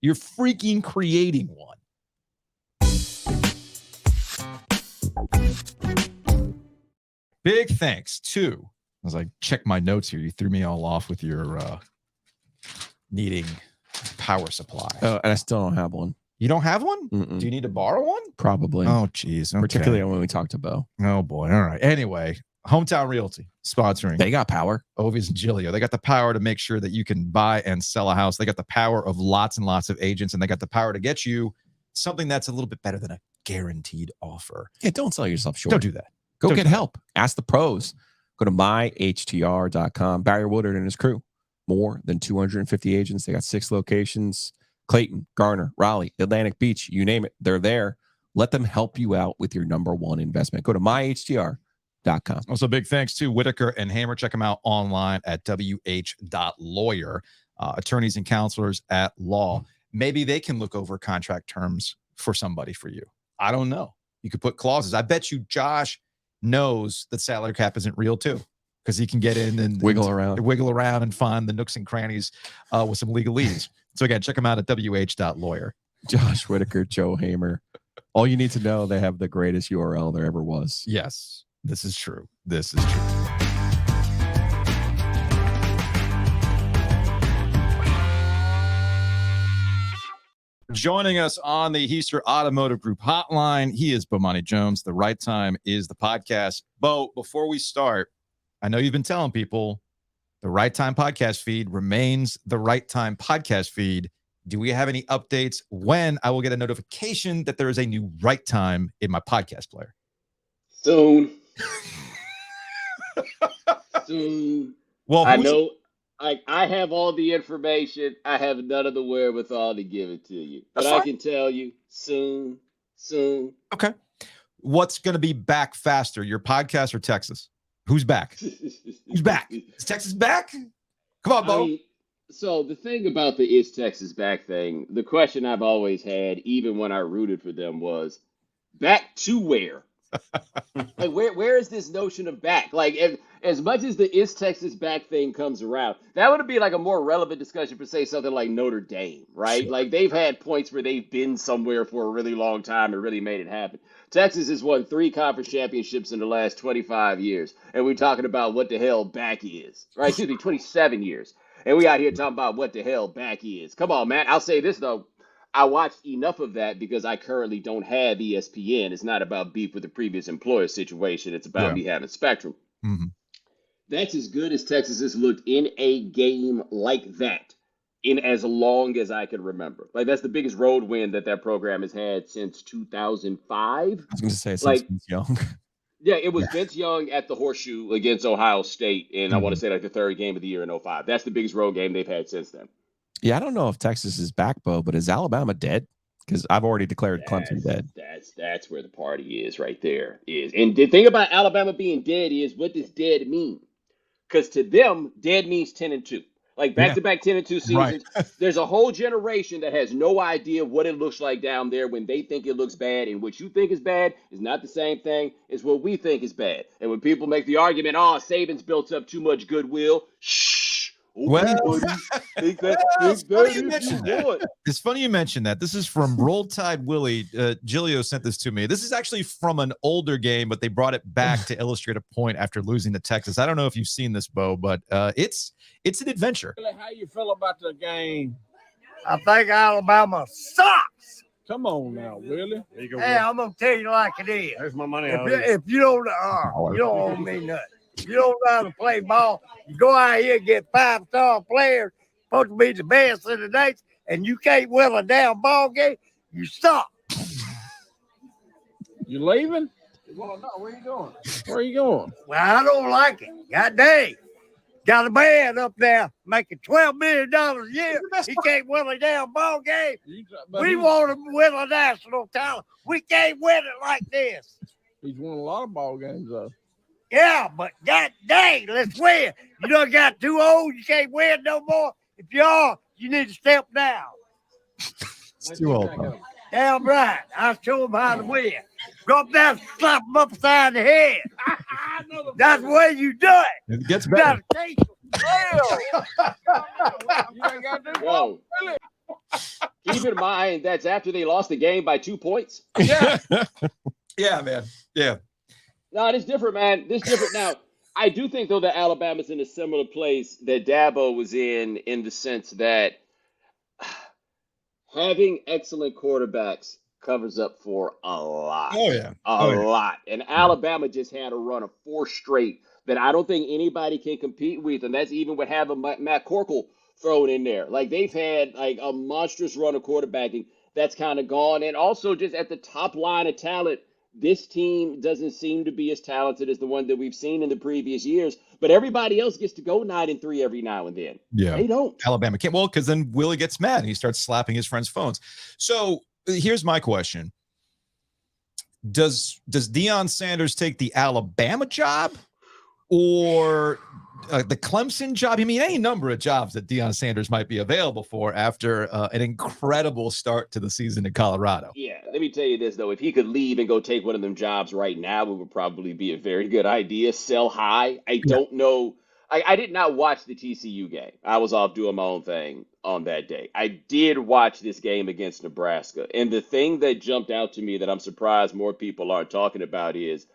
You're freaking creating one. Big thanks to, as I check my notes here, you threw me all off with your needing power supply. And I still don't have one. You don't have one? Mm-mm. Do you need to borrow one? Probably. Oh, geez. Okay. Particularly when we talked to Bo. Oh, boy. All right. Anyway, Hometown Realty sponsoring. They got power. Ovies and Gilio. They got the power to make sure that you can buy and sell a house. They got the power of lots and lots of agents, and they got the power to get you something that's a little bit better than a guaranteed offer. Yeah, don't sell yourself short. Don't do that. Go get help. Ask the pros. Go to myhtr.com. Barry Woodard and his crew. More than 250 agents. They got 6 locations. Clayton, Garner, Raleigh, Atlantic Beach, you name it. They're there. Let them help you out with your number 1 investment. Go to myhtr.com. Also, big thanks to Whitaker and Hammer. Check them out online at wh.lawyer. Attorneys and counselors at law. Maybe they can look over contract terms for somebody for you. I don't know. You could put clauses. I bet you Josh knows that salary cap isn't real too, because he can get in and wiggle around and find the nooks and crannies with some legalese. So again, check them out at wh.lawyer. Josh Whitaker, Joe Hamer. All you need to know, they have the greatest URL there ever was. Yes, this is true. This is true. Joining us on the Heister Automotive Group hotline, he is Bomani Jones. The Right Time is the podcast. Bo, before we start, I know you've been telling people the Right Time podcast feed remains the Right Time podcast feed. Do we have any updates when I will get a notification that there is a new Right Time in my podcast player? Soon. Soon. Well, I know I have all the information. I have none of the wherewithal to give it to you. But I can tell you soon. Okay. What's going to be back faster, your podcast or Texas? Who's back? Who's back? Is Texas back? Come on, Bo. I mean, so the thing about the Is Texas back thing, the question I've always had, even when I rooted for them, was back to where? Like, where is this notion of back? Like, as much as the Is Texas back thing comes around, that would be like a more relevant discussion for, say, something like Notre Dame, right? Sure. Like, they've had points where they've been somewhere for a really long time and really made it happen. Texas has won 3 conference championships in the last 25 years, and we're talking about what the hell back is, right? Excuse me, 27 years. And we out here talking about what the hell back is. Come on, man. I'll say this, though. I watched enough of that because I currently don't have ESPN. It's not about beef with the previous employer situation. It's about me having Spectrum. Mm-hmm. That's as good as Texas has looked in a game like that in as long as I can remember. Like, that's the biggest road win that program has had since 2005. I was going to say, since Vince Young. Yeah, it was Vince Young at the Horseshoe against Ohio State, and I want to say like the 3rd game of the year in 2005. That's the biggest road game they've had since then. Yeah, I don't know if Texas is back, Bo, but is Alabama dead? Because I've already declared Clemson dead. That's where the party is right there. And the thing about Alabama being dead is, what does dead mean? Because to them, dead means 10-2. Like back-to-back 10-2 seasons. Right. There's a whole generation that has no idea what it looks like down there when they think it looks bad, and what you think is bad is not the same thing as what we think is bad. And when people make the argument, Saban's built up too much goodwill, It's funny you mentioned that. This is from Roll Tide Willie. Gilio sent this to me. This is actually from an older game, but they brought it back to illustrate a point after losing to Texas. I don't know if you've seen this, Bo, but it's an adventure. How you feel about the game? I think Alabama sucks. Come on now, Willie. Hey, I'm gonna tell you like it is. There's my money. If you don't, you don't owe me nothing. If you don't know how to play ball, you go out here and get 5-star players, supposed to be the best in the nation, and you can't win a damn ball game, you suck. You leaving? Well, no, where you going? Where are you going? Well, I don't like it. God dang. Got a man up there making $12 million a year. He can't win a damn ball game. We want to win a national title. We can't win it like this. He's won a lot of ball games, though. Yeah, but god dang, let's win. You done got too old, you can't win no more. If you are, you need to step down. It's too old, bro. Damn right. I'll show them how to win. Go up there and slap them upside the head. That's the way you do it. It gets better. You gotta Whoa. Keep in mind, that's after they lost the game by 2 points. Yeah. Yeah, man. Yeah. No, it's different, man. This different. Now, I do think, though, that Alabama's in a similar place that Dabo was in the sense that having excellent quarterbacks covers up for a lot. Oh, yeah. A lot. And Alabama just had a run of 4 straight that I don't think anybody can compete with, and that's even with having Matt Corkle thrown in there. Like, they've had, like, a monstrous run of quarterbacking that's kind of gone. And also just at the top line of talent, this team doesn't seem to be as talented as the one that we've seen in the previous years, but everybody else gets to go 9-3 every now and then. Yeah, they don't. Alabama can't. Well, because then Willie gets mad and he starts slapping his friends' phones. So here's my question: Does Deion Sanders take the Alabama job or the Clemson job? I mean, any number of jobs that Deion Sanders might be available for after an incredible start to the season in Colorado. Yeah, let me tell you this, though. If he could leave and go take one of them jobs right now, it would probably be a very good idea. Sell high. I don't know. I did not watch the TCU game. I was off doing my own thing on that day. I did watch this game against Nebraska. And the thing that jumped out to me that I'm surprised more people aren't talking about is,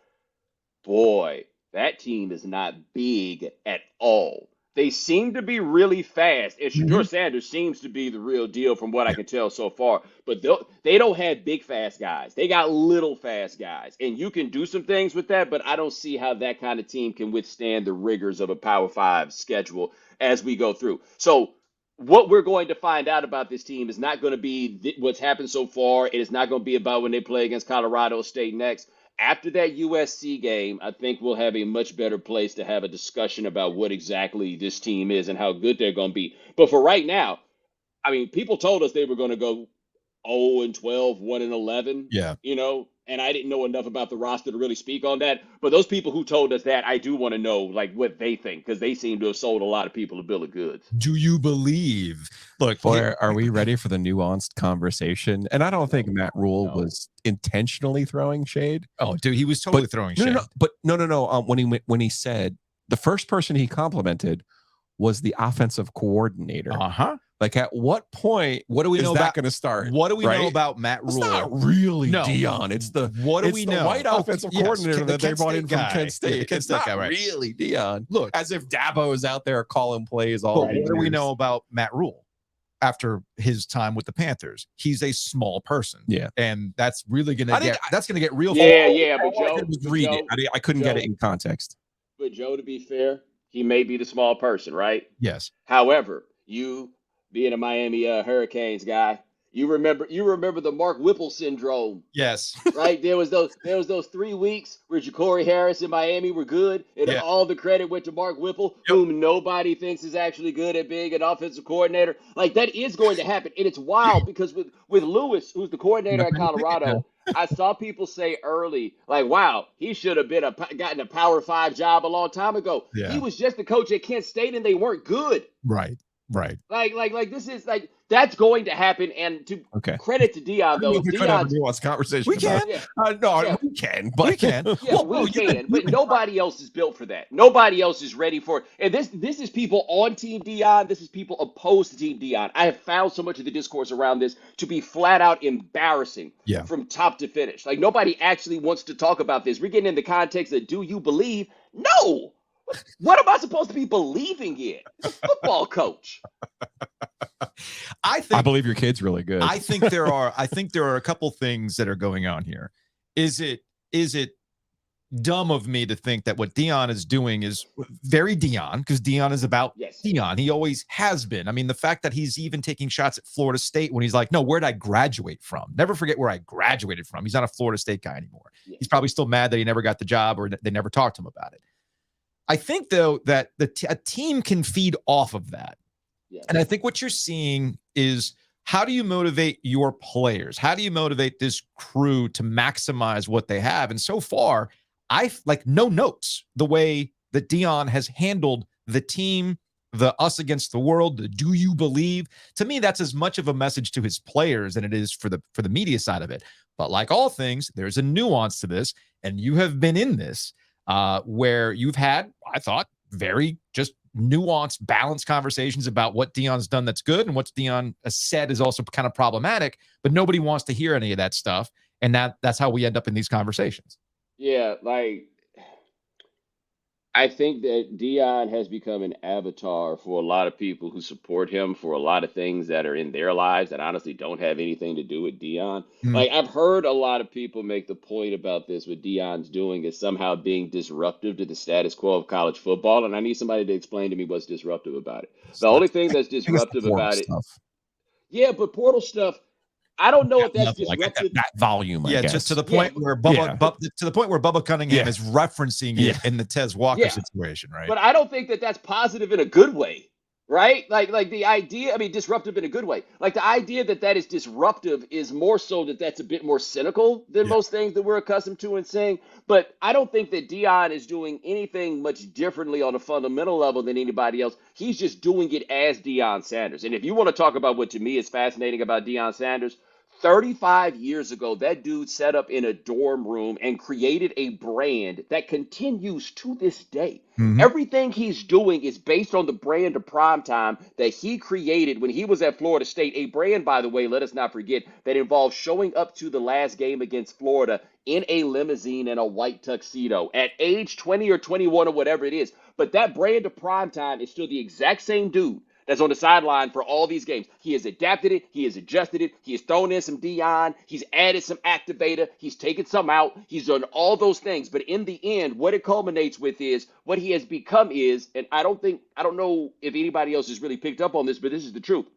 boy, that team is not big at all. They seem to be really fast. And Shedeur Sanders seems to be the real deal from what I can tell so far. But they don't have big, fast guys. They got little, fast guys. And you can do some things with that, but I don't see how that kind of team can withstand the rigors of a Power 5 schedule as we go through. So what we're going to find out about this team is not going to be what's happened so far. It is not going to be about when they play against Colorado State next. after that USC game, I think we'll have a much better place to have a discussion about what exactly this team is and how good they're going to be. But for right now, I mean, people told us they were going to go 0-12, 1-11. Yeah. And I didn't know enough about the roster to really speak on that. But those people who told us that, I do want to know like what they think, because they seem to have sold a lot of people a bill of goods. Do you believe? Look, Boy, are we ready for the nuanced conversation? And I don't think Matt Rule was intentionally throwing shade. Oh, dude, he was totally throwing shade. No. When he said the first person he complimented was the offensive coordinator. Like, at what point? What do we know about going to start? What do we know about Matt Rule? It's not really No. Deion. It's the What do we know? white offensive coordinator that they brought in from Kent State. Kent State it's guy, not right. really Deion. Look, as if Dabo is out there calling plays all. But what do we know about Matt Rule after his time with the Panthers? He's a small person. Yeah, and that's really gonna get real. Yeah. But Joe, I couldn't get it in context. But Joe, to be fair, he may be the small person, right? Yes. However, you being a Miami Hurricanes guy, you remember the Mark Whipple syndrome. Yes. Right? There was those 3 weeks where Ja'Cory Harris and Miami were good, and all the credit went to Mark Whipple, whom nobody thinks is actually good at being an offensive coordinator. Like, that is going to happen. And it's wild because with Lewis, who's the coordinator at Colorado, I saw people say early, like, wow, he should have gotten a Power 5 job a long time ago. Yeah. He was just the coach at Kent State, and they weren't good. Right. Like this is like that's going to happen. And to credit to Deion, though, Deion's conversation. We can. We can, but we can. Yeah, we can. But nobody else is built for that. Nobody else is ready for it. And this is people on Team Deion. This is people opposed to Team Deion. I have found so much of the discourse around this to be flat out embarrassing from top to finish. Like, nobody actually wants to talk about this. We're getting in the context of, do you believe? No. What am I supposed to be believing in? A football coach. I believe your kid's really good. I think there are a couple things that are going on here. Is it dumb of me to think that what Deion is doing is very Deion, because Deion is about Deion. He always has been. I mean, the fact that he's even taking shots at Florida State when he's like, no, where'd I graduate from? Never forget where I graduated from. He's not a Florida State guy anymore. He's probably still mad that he never got the job or they never talked to him about it. I think, though, that a team can feed off of that. Yeah. And I think what you're seeing is, how do you motivate your players? How do you motivate this crew to maximize what they have? And so far, I've no notes the way that Deion has handled the team, the us against the world, the do you believe? To me, that's as much of a message to his players than it is for the media side of it. But like all things, there's a nuance to this, and you have been in this where you've had, I thought, very just nuanced, balanced conversations about what Deion's done that's good and what Deion has said is also kind of problematic, but nobody wants to hear any of that stuff. And that's how we end up in these conversations. Yeah, like, I think that Deion has become an avatar for a lot of people who support him for a lot of things that are in their lives that honestly don't have anything to do with Deion. Like, I've heard a lot of people make the point about this, what Deion's doing is somehow being disruptive to the status quo of college football, and I need somebody to explain to me what's disruptive about it. The only thing that's disruptive about it, but portal stuff, I don't know if that's disruptive. That volume, I guess. Just to the point where Bubba Cunningham is referencing it in the Tez Walker situation, right? But I don't think that that's positive in a good way, right? Like the idea, I mean, disruptive in a good way. Like, the idea that is disruptive is more so that's a bit more cynical than most things that we're accustomed to and saying. But I don't think that Deion is doing anything much differently on a fundamental level than anybody else. He's just doing it as Deion Sanders. And if you want to talk about what to me is fascinating about Deion Sanders, 35 years ago, that dude set up in a dorm room and created a brand that continues to this day. Everything he's doing is based on the brand of primetime that he created when he was at Florida State. A brand, by the way, let us not forget, that involves showing up to the last game against Florida in a limousine and a white tuxedo at age 20 or 21 or whatever it is. But that brand of primetime is still the exact same dude that's on the sideline for all these games. He has adapted it. He has adjusted it. He has thrown in some Deion. He's added some activator. He's taken some out. He's done all those things. But in the end, what it culminates with is what he has become is, and I don't know if anybody else has really picked up on this, but this is the truth.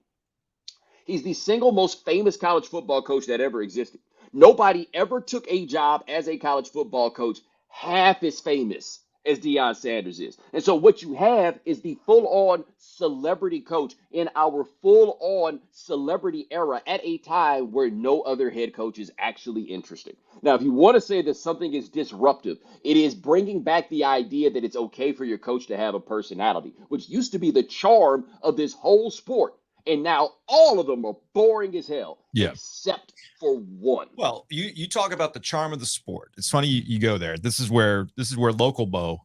He's the single most famous college football coach that ever existed. Nobody ever took a job as a college football coach half as famous as Deion Sanders is. And so what you have is the full-on celebrity coach in our full-on celebrity era at a time where no other head coach is actually interesting. Now, if you want to say that something is disruptive, it is bringing back the idea that it's okay for your coach to have a personality, which used to be the charm of this whole sport. And now all of them are boring as hell, except for one. Well, you talk about the charm of the sport. It's funny you go there. This is where Local Bo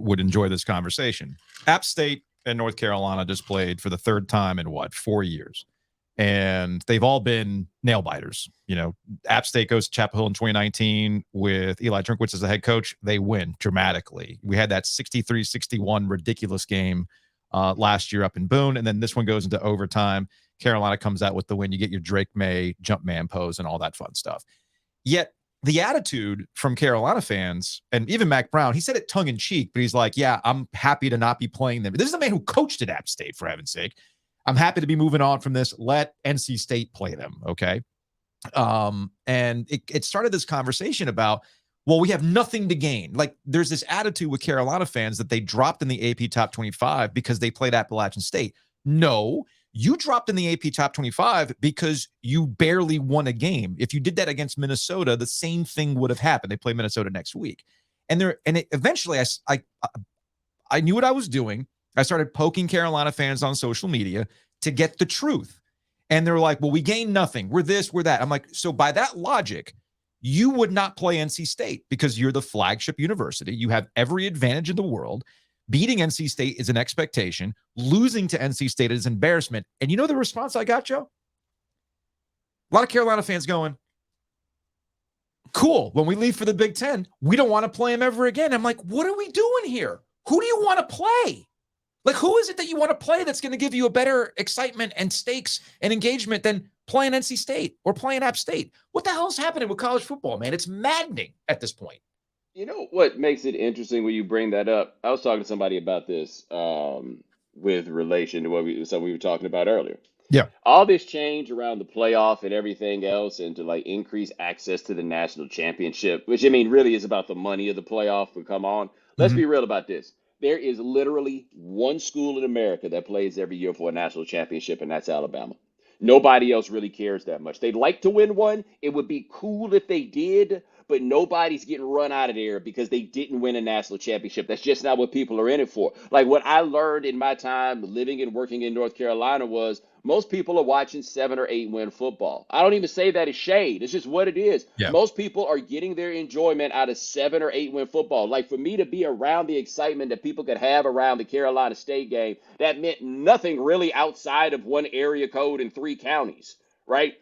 would enjoy this conversation. App State and North Carolina just played for the third time in 4 years, and they've all been nail biters. You know, App State goes to Chapel Hill in 2019 with Eli Drinkwitz as the head coach. They win dramatically. We had that 63-61 ridiculous game last year up in Boone, and then this one goes into overtime. Carolina comes out with the win. You get your Drake May jump man pose and all that fun stuff. Yet the attitude from Carolina fans, and even Mac Brown, he said it tongue in cheek, but he's like, yeah, I'm happy to not be playing them. This is a man who coached at App State, for heaven's sake. I'm happy to be moving on from this. Let NC State play them. Okay. And it started this conversation about, well, we have nothing to gain. Like, there's this attitude with Carolina fans that they dropped in the AP Top 25 because they played Appalachian State. No, you dropped in the AP Top 25 because you barely won a game. If you did that against Minnesota, the same thing would have happened. They play Minnesota next week. Eventually I knew what I was doing. I started poking Carolina fans on social media to get the truth. And they're like, well, we gained nothing. We're this, we're that. I'm like, so by that logic, you would not play NC State because you're the flagship university. You have every advantage in the world. Beating NC State is an expectation. Losing to NC State is embarrassment. And you know the response I got, Joe? A lot of Carolina fans going, cool. When we leave for the Big Ten, we don't want to play them ever again. I'm like, what are we doing here? Who do you want to play? Like, who is it that you want to play that's going to give you a better excitement and stakes and engagement than playing NC State or playing App State? What the hell is happening with college football, man? It's maddening at this point. You know what makes it interesting when you bring that up? I was talking to somebody about this with relation to something we were talking about earlier. Yeah. All this change around the playoff and everything else, and to like increase access to the national championship, which I mean really is about the money of the playoff, but come on. Let's be real about this. There is literally one school in America that plays every year for a national championship, and that's Alabama. Nobody else really cares that much. They'd like to win one. It would be cool if they did, but nobody's getting run out of there because they didn't win a national championship. That's just not what people are in it for. Like what I learned in my time living and working in North Carolina was most people are watching 7 or 8 win football. I don't even say that as shade. It's just what it is. Yeah. Most people are getting their enjoyment out of 7 or 8 win football. Like for me to be around the excitement that people could have around the Carolina State game, that meant nothing really outside of one area code in 3 counties, right?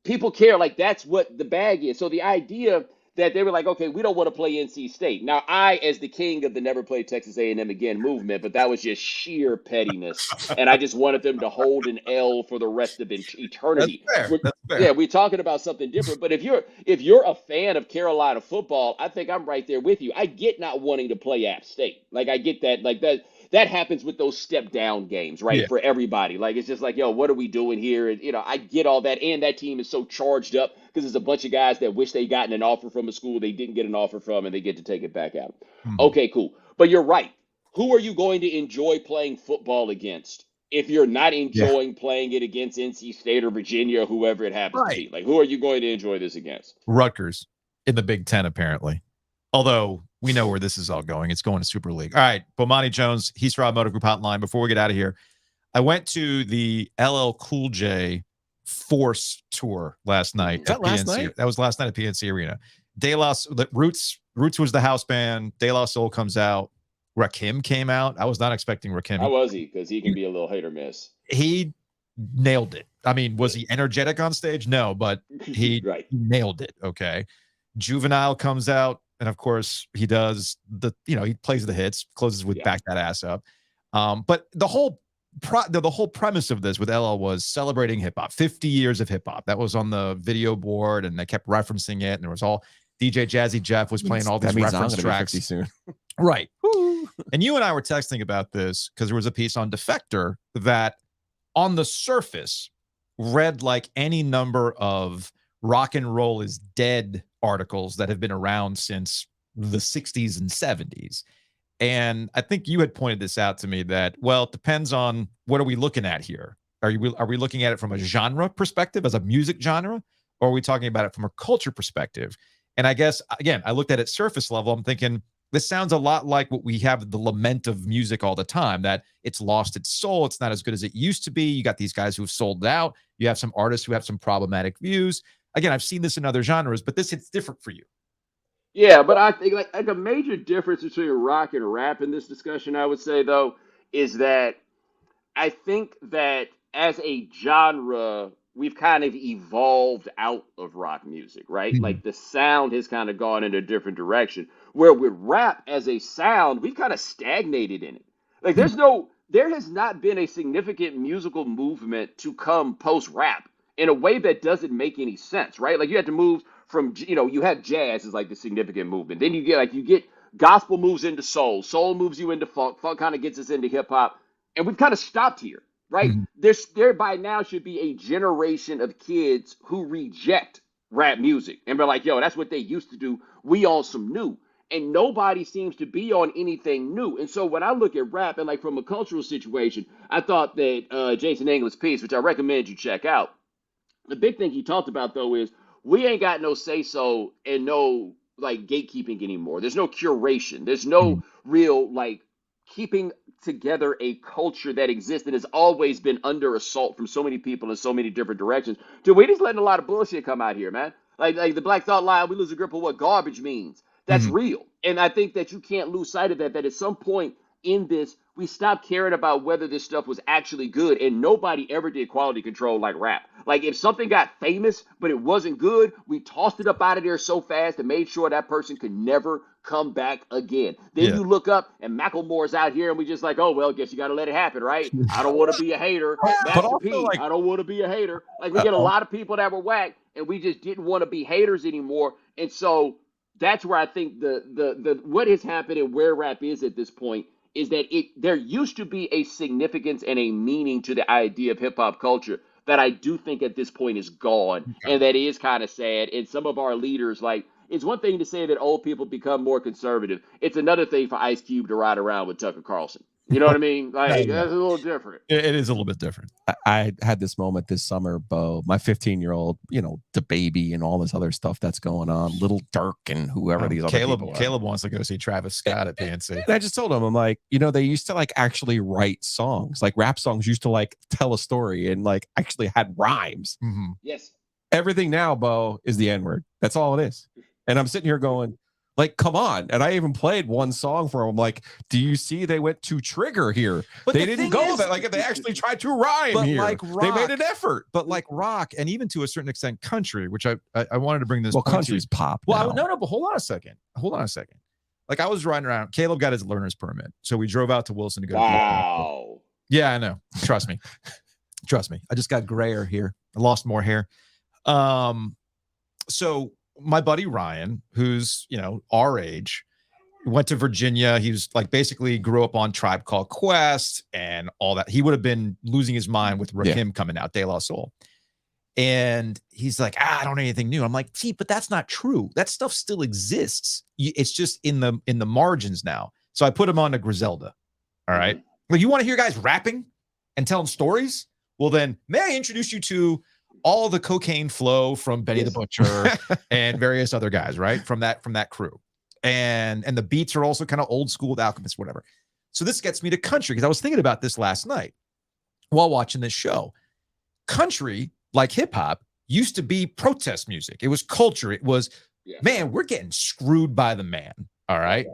People care, like that's what the bag is. So the idea that they were like, okay, we don't want to play NC State. Now, I, as the king of the never play Texas A&M again movement, but that was just sheer pettiness. And I just wanted them to hold an L for the rest of eternity. That's fair. Yeah, we're talking about something different. But if you're a fan of Carolina football, I think I'm right there with you. I get not wanting to play App State. Like, I get that. Like, that happens with those step down games, right? Yeah. For everybody. Like, it's just like, yo, what are we doing here? And, I get all that. And that team is so charged up because there's a bunch of guys that wish they gotten an offer from a school they didn't get an offer from, and they get to take it back out. Okay, cool. But you're right. Who are you going to enjoy playing football against if you're not enjoying playing it against NC State or Virginia or whoever it happens to be? Like, who are you going to enjoy this against? Rutgers in the Big Ten, apparently. Although we know where this is all going. It's going to Super League. All right, Bomani Jones, Heath Rob Motor Group Hotline. Before we get out of here, I went to the LL Cool J Force tour last night. That last night? That was last night at PNC Arena. Roots was the house band. De La Soul comes out. Rakim came out. I was not expecting Rakim. How was he? Because he can be a little hit or miss. He nailed it. I mean, was he energetic on stage? No, but he nailed it. Okay. Juvenile comes out. And of course, he does he plays the hits, closes with Back That Ass Up. But the whole premise of this with LL was celebrating hip hop, 50 years of hip hop. That was on the video board, and they kept referencing it. And there was all DJ Jazzy Jeff was playing all these reference tracks soon. Right. And you and I were texting about this because there was a piece on Defector that on the surface read like any number of rock and roll is dead articles that have been around since the 60s and 70s. And I think you had pointed this out to me that, well, it depends on what are we looking at here? Are we looking at it from a genre perspective, as a music genre, or are we talking about it from a culture perspective? And I guess, again, I looked at it surface level. I'm thinking, this sounds a lot like what we have the lament of music all the time, that it's lost its soul. It's not as good as it used to be. You got these guys who have sold out. You have some artists who have some problematic views. Again, I've seen this in other genres, but this hits different for you. Yeah, but I think like a major difference between rock and rap in this discussion, I would say though, is that I think that as a genre, we've kind of evolved out of rock music, right? Mhm. Like the sound has kind of gone in a different direction. Where with rap as a sound, we've kind of stagnated in it. Like there has not been a significant musical movement to come post rap in a way that doesn't make any sense, right? Like you had to move from, you had jazz as like the significant movement. Then you get gospel moves into soul, soul moves you into funk, funk kind of gets us into hip hop, and we've kind of stopped here, right? Mhm. There by now should be a generation of kids who reject rap music and be like, yo, that's what they used to do. We on some new. And nobody seems to be on anything new. And so when I look at rap and like from a cultural situation, I thought that Jason England's piece, which I recommend you check out, the big thing he talked about though is we ain't got no say so and no like gatekeeping anymore. There's no curation. There's no real like keeping together a culture that exists and has always been under assault from so many people in so many different directions. Dude, we just letting a lot of bullshit come out here, man. Like the Black Thought line, we lose a grip of what garbage means. That's real. And I think that you can't lose sight of that at some point in this, we stopped caring about whether this stuff was actually good, and nobody ever did quality control like rap. Like if something got famous, but it wasn't good, we tossed it up out of there so fast and made sure that person could never come back again. Then you look up and Macklemore's out here and we just like, oh, well, guess you got to let it happen, right? I don't want to be a hater. Master P, like, I don't want to be a hater. Like we get a lot of people that were whack and we just didn't want to be haters anymore. And so that's where I think the what has happened and where rap is at this point is that there used to be a significance and a meaning to the idea of hip hop culture that I do think at this point is gone. And that is kind of sad. And some of our leaders, like, it's one thing to say that old people become more conservative. It's another thing for Ice Cube to ride around with Tucker Carlson. You know what I mean? Like, that's a little different. It is a little bit different. I had this moment this summer, Bo, my 15-year-old, the baby and all this other stuff that's going on, Little Dirk and whoever these other people are. Caleb wants to go see Travis Scott at PNC. And I just told him, I'm like, they used to like actually write songs, like rap songs used to like tell a story and like actually had rhymes. Mm-hmm. Yes. Everything now, Bo, is the N-word. That's all it is. And I'm sitting here going, like, come on. And I even played one song for him. Like, do you see they went to trigger here? But they the didn't thing go is- that. Like, they actually tried to rhyme But here. like they made an effort. But like rock, and even to a certain extent, country, which I wanted to bring this. Well, point to. country's pop. Well, now. no, but hold on a second. Like I was riding around. Caleb got his learner's permit, so we drove out to Wilson to go. Wow. Yeah, I know. Trust me. Trust me. I just got grayer here. I lost more hair. So my buddy Ryan, who's our age, went to Virginia. He was like basically grew up on Tribe Called Quest and all that. He would have been losing his mind with Rakim coming out, De La Soul. And he's like, I don't know anything new. I'm like, see, but that's not true. That stuff still exists. It's just in the margins now. So I put him on to Griselda. All right. Well, you want to hear guys rapping and telling stories? Well, then may I introduce you to all the cocaine flow from Benny the Butcher and various other guys, right? From that crew. And the beats are also kind of old school with Alchemist, whatever. So this gets me to country because I was thinking about this last night while watching this show. Country, like hip hop, used to be protest music. It was culture. It was, man, we're getting screwed by the man. All right.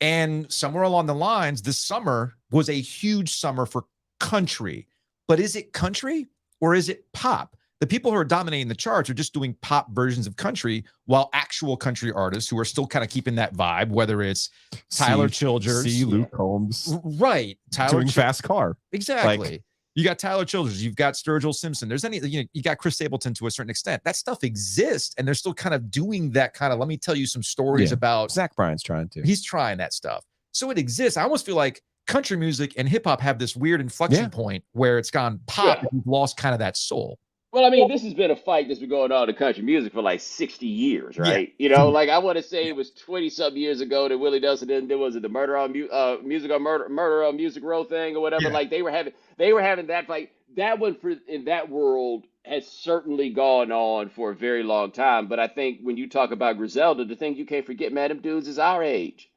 And somewhere along the lines, this summer was a huge summer for country. But is it country or is it pop? The people who are dominating the charts are just doing pop versions of country, while actual country artists who are still kind of keeping that vibe, whether it's Tyler Childers, Luke Combs, right? Tyler doing Fast Car, exactly. Like, you got Tyler Childers, you've got Sturgill Simpson. There's you got Chris Stapleton to a certain extent. That stuff exists, and they're still kind of doing that kind of. Let me tell you some stories about. Zach Bryan's trying to. He's trying that stuff, so it exists. I almost feel like country music and hip hop have this weird inflection point where it's gone pop and we've lost kind of that soul. Well, I mean, this has been a fight that's been going on in country music for like 60 years, Yeah. right? You know, like I want to say it was 20-something years ago that Willie Nelson did. There was the murder on murder on Music Row thing or whatever. Yeah. Like they were having that fight. That one in that world has certainly gone on for a very long time. But I think when you talk about Griselda, the thing you can't forget, man, them dudes is our age.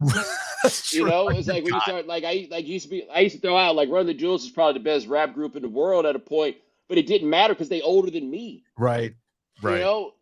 That's You true. know, it's like when you start I used to throw out like Run the Jewels is probably the best rap group in the world at a point, but it didn't matter because they older than me. Right. You know,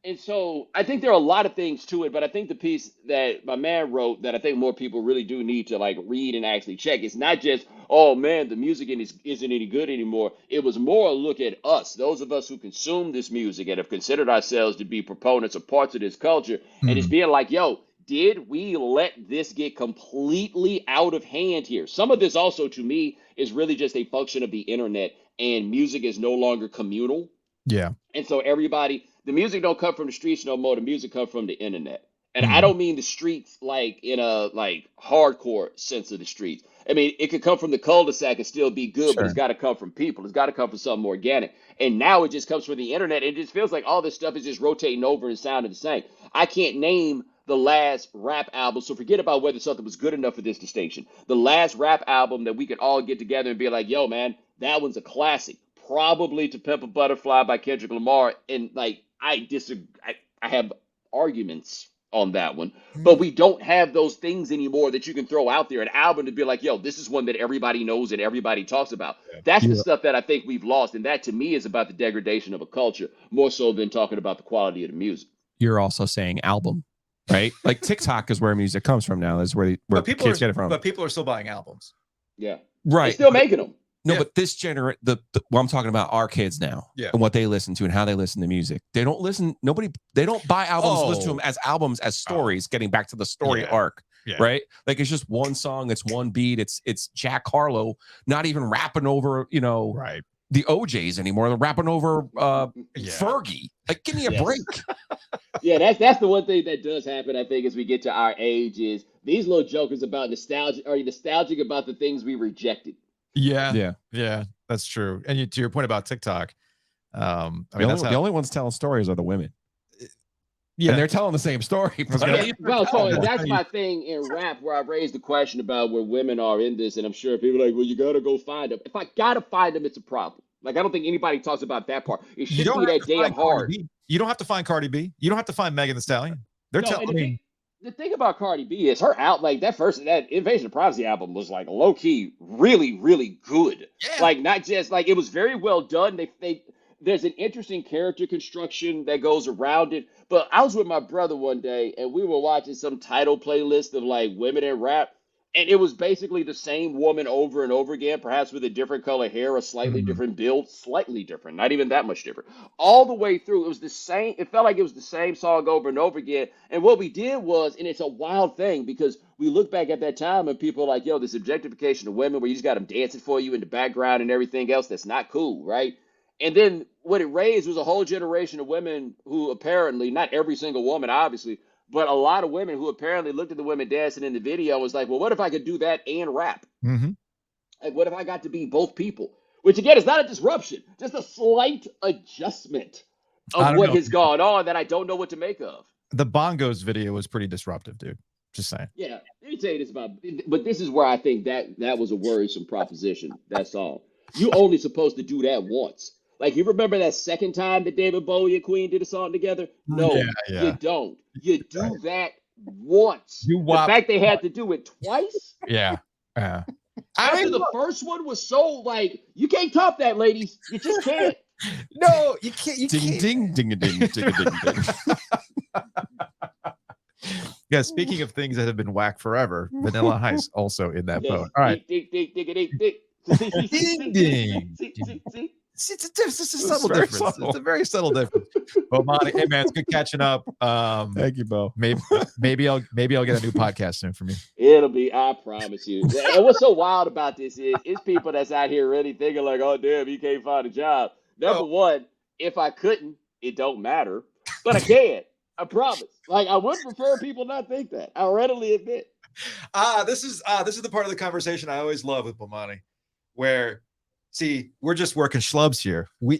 and so I think there are a lot of things to it, but I think the piece that my man wrote that I think more people really do need to like read and actually check. It's not just, oh man, the music isn't any good anymore. It was more a look at us, those of us who consume this music and have considered ourselves to be proponents of parts of this culture, and it's being like, yo, did we let this get completely out of hand here? Some of this also to me is really just a function of the internet, and music is no longer communal. Yeah. And so the music don't come from the streets no more. The music comes from the internet. And I don't mean the streets like in a like hardcore sense of the streets. I mean, it could come from the cul-de-sac and still be good, but it's got to come from people. It's got to come from something organic. And now it just comes from the internet. It just feels like all this stuff is just rotating over and sounding the same. I can't name the last rap album, so forget about whether something was good enough for this distinction. The last rap album that we could all get together and be like, yo, man, that one's a classic. Probably To Pimp a Butterfly by Kendrick Lamar. And like, I disagree. I have arguments on that one, but we don't have those things anymore that you can throw out there, an album to be like, yo, this is one that everybody knows and everybody talks about. That's the stuff that I think we've lost. And that to me is about the degradation of a culture more so than talking about the quality of the music. You're also saying album, right? Like TikTok is where music comes from now, is where kids get it from. But people are still buying albums. Yeah. Right. They're still making them. No, but this what I'm talking about, our kids now, and what they listen to and how they listen to music. They don't listen. They don't buy albums, listen to them as albums, as stories. Getting back to the story arc, right? Like it's just one song, it's one beat. It's Jack Harlow, not even rapping over, the OJs anymore. They're rapping over Fergie. Like, give me a break. Yeah, that's the one thing that does happen, I think, as we get to our age is these little jokers about nostalgia are nostalgic about the things we rejected. Yeah, that's true. And to your point about TikTok, the only ones telling stories are the women. Yeah, and they're telling the same story. Well, so that's my thing in rap, where I raised the question about where women are in this, and I'm sure people are like, well, you gotta go find them. If I gotta find them, it's a problem. Like, I don't think anybody talks about that part. It shouldn't be that damn hard. You don't have to find Cardi B. You don't have to find Megan Thee Stallion. They're telling me. The thing about Cardi B is her that Invasion of Privacy album was like low key, really, really good. Yeah. Like not just like it was very well done. There's an interesting character construction that goes around it. But I was with my brother one day and we were watching some title playlist of like women in rap. And it was basically the same woman over and over again, perhaps with a different color hair, a slightly different build, slightly different, not even that much different. All the way through, it was the same. It felt like it was the same song over and over again. And what we did was, and it's a wild thing because we look back at that time and people are like, yo, this objectification of women where you just got them dancing for you in the background and everything else. That's not cool, right? And then what it raised was a whole generation of women who apparently, not every single woman, obviously, but a lot of women who apparently looked at the women dancing in the video and was like, well, what if I could do that and rap? Like, what if I got to be both people? Which, again, is not a disruption, just a slight adjustment of what has gone on that I don't know what to make of. The Bongos video was pretty disruptive, dude. Just saying. Yeah, let me tell you this but this is where I think that was a worrisome proposition, that song. You only supposed to do that once. Like, you remember that second time that David Bowie and Queen did a song together? No, you don't. You do that once. The fact they had to do it twice? Yeah. After the first one was so, like, you can't top that, ladies. You just can't. No, you can't. You ding, can't. ding, ding, ding, ding, ding, ding. Yeah, speaking of things that have been whacked forever, Vanilla Ice also in that boat. All right. Ding, ding, ding, ding, ding. Ding, ding. It's a subtle difference. Subtle. It's a very subtle difference. Bomani, hey man, it's good catching up. Thank you, Bo. Maybe I'll get a new podcast soon from you. It'll be, I promise you. And what's so wild about this is it's people that's out here really thinking like, oh damn, you can't find a job. Number one, if I couldn't, it don't matter. But I can. I promise. Like, I would prefer people not think that. I'll readily admit. This is the part of the conversation I always love with Bomani, where See, we're just working schlubs here. We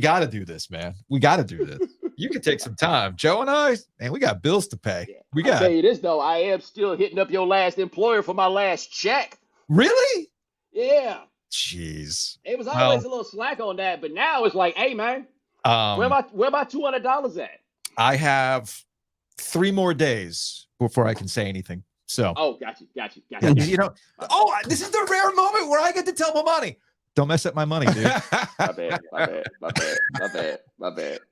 got to do this, man. We got to do this. You can take some time. Joe and I, man, we got bills to pay. We I'll got. tell you this though, I am still hitting up your last employer for my last check. Really? Yeah. Jeez. It was always a little slack on that, but now it's like, hey man, where my $200 at? I have 3 more days before I can say anything. So. Oh, got you. This is the rare moment where I get to tell Bomani, don't mess up my money, dude. My bad.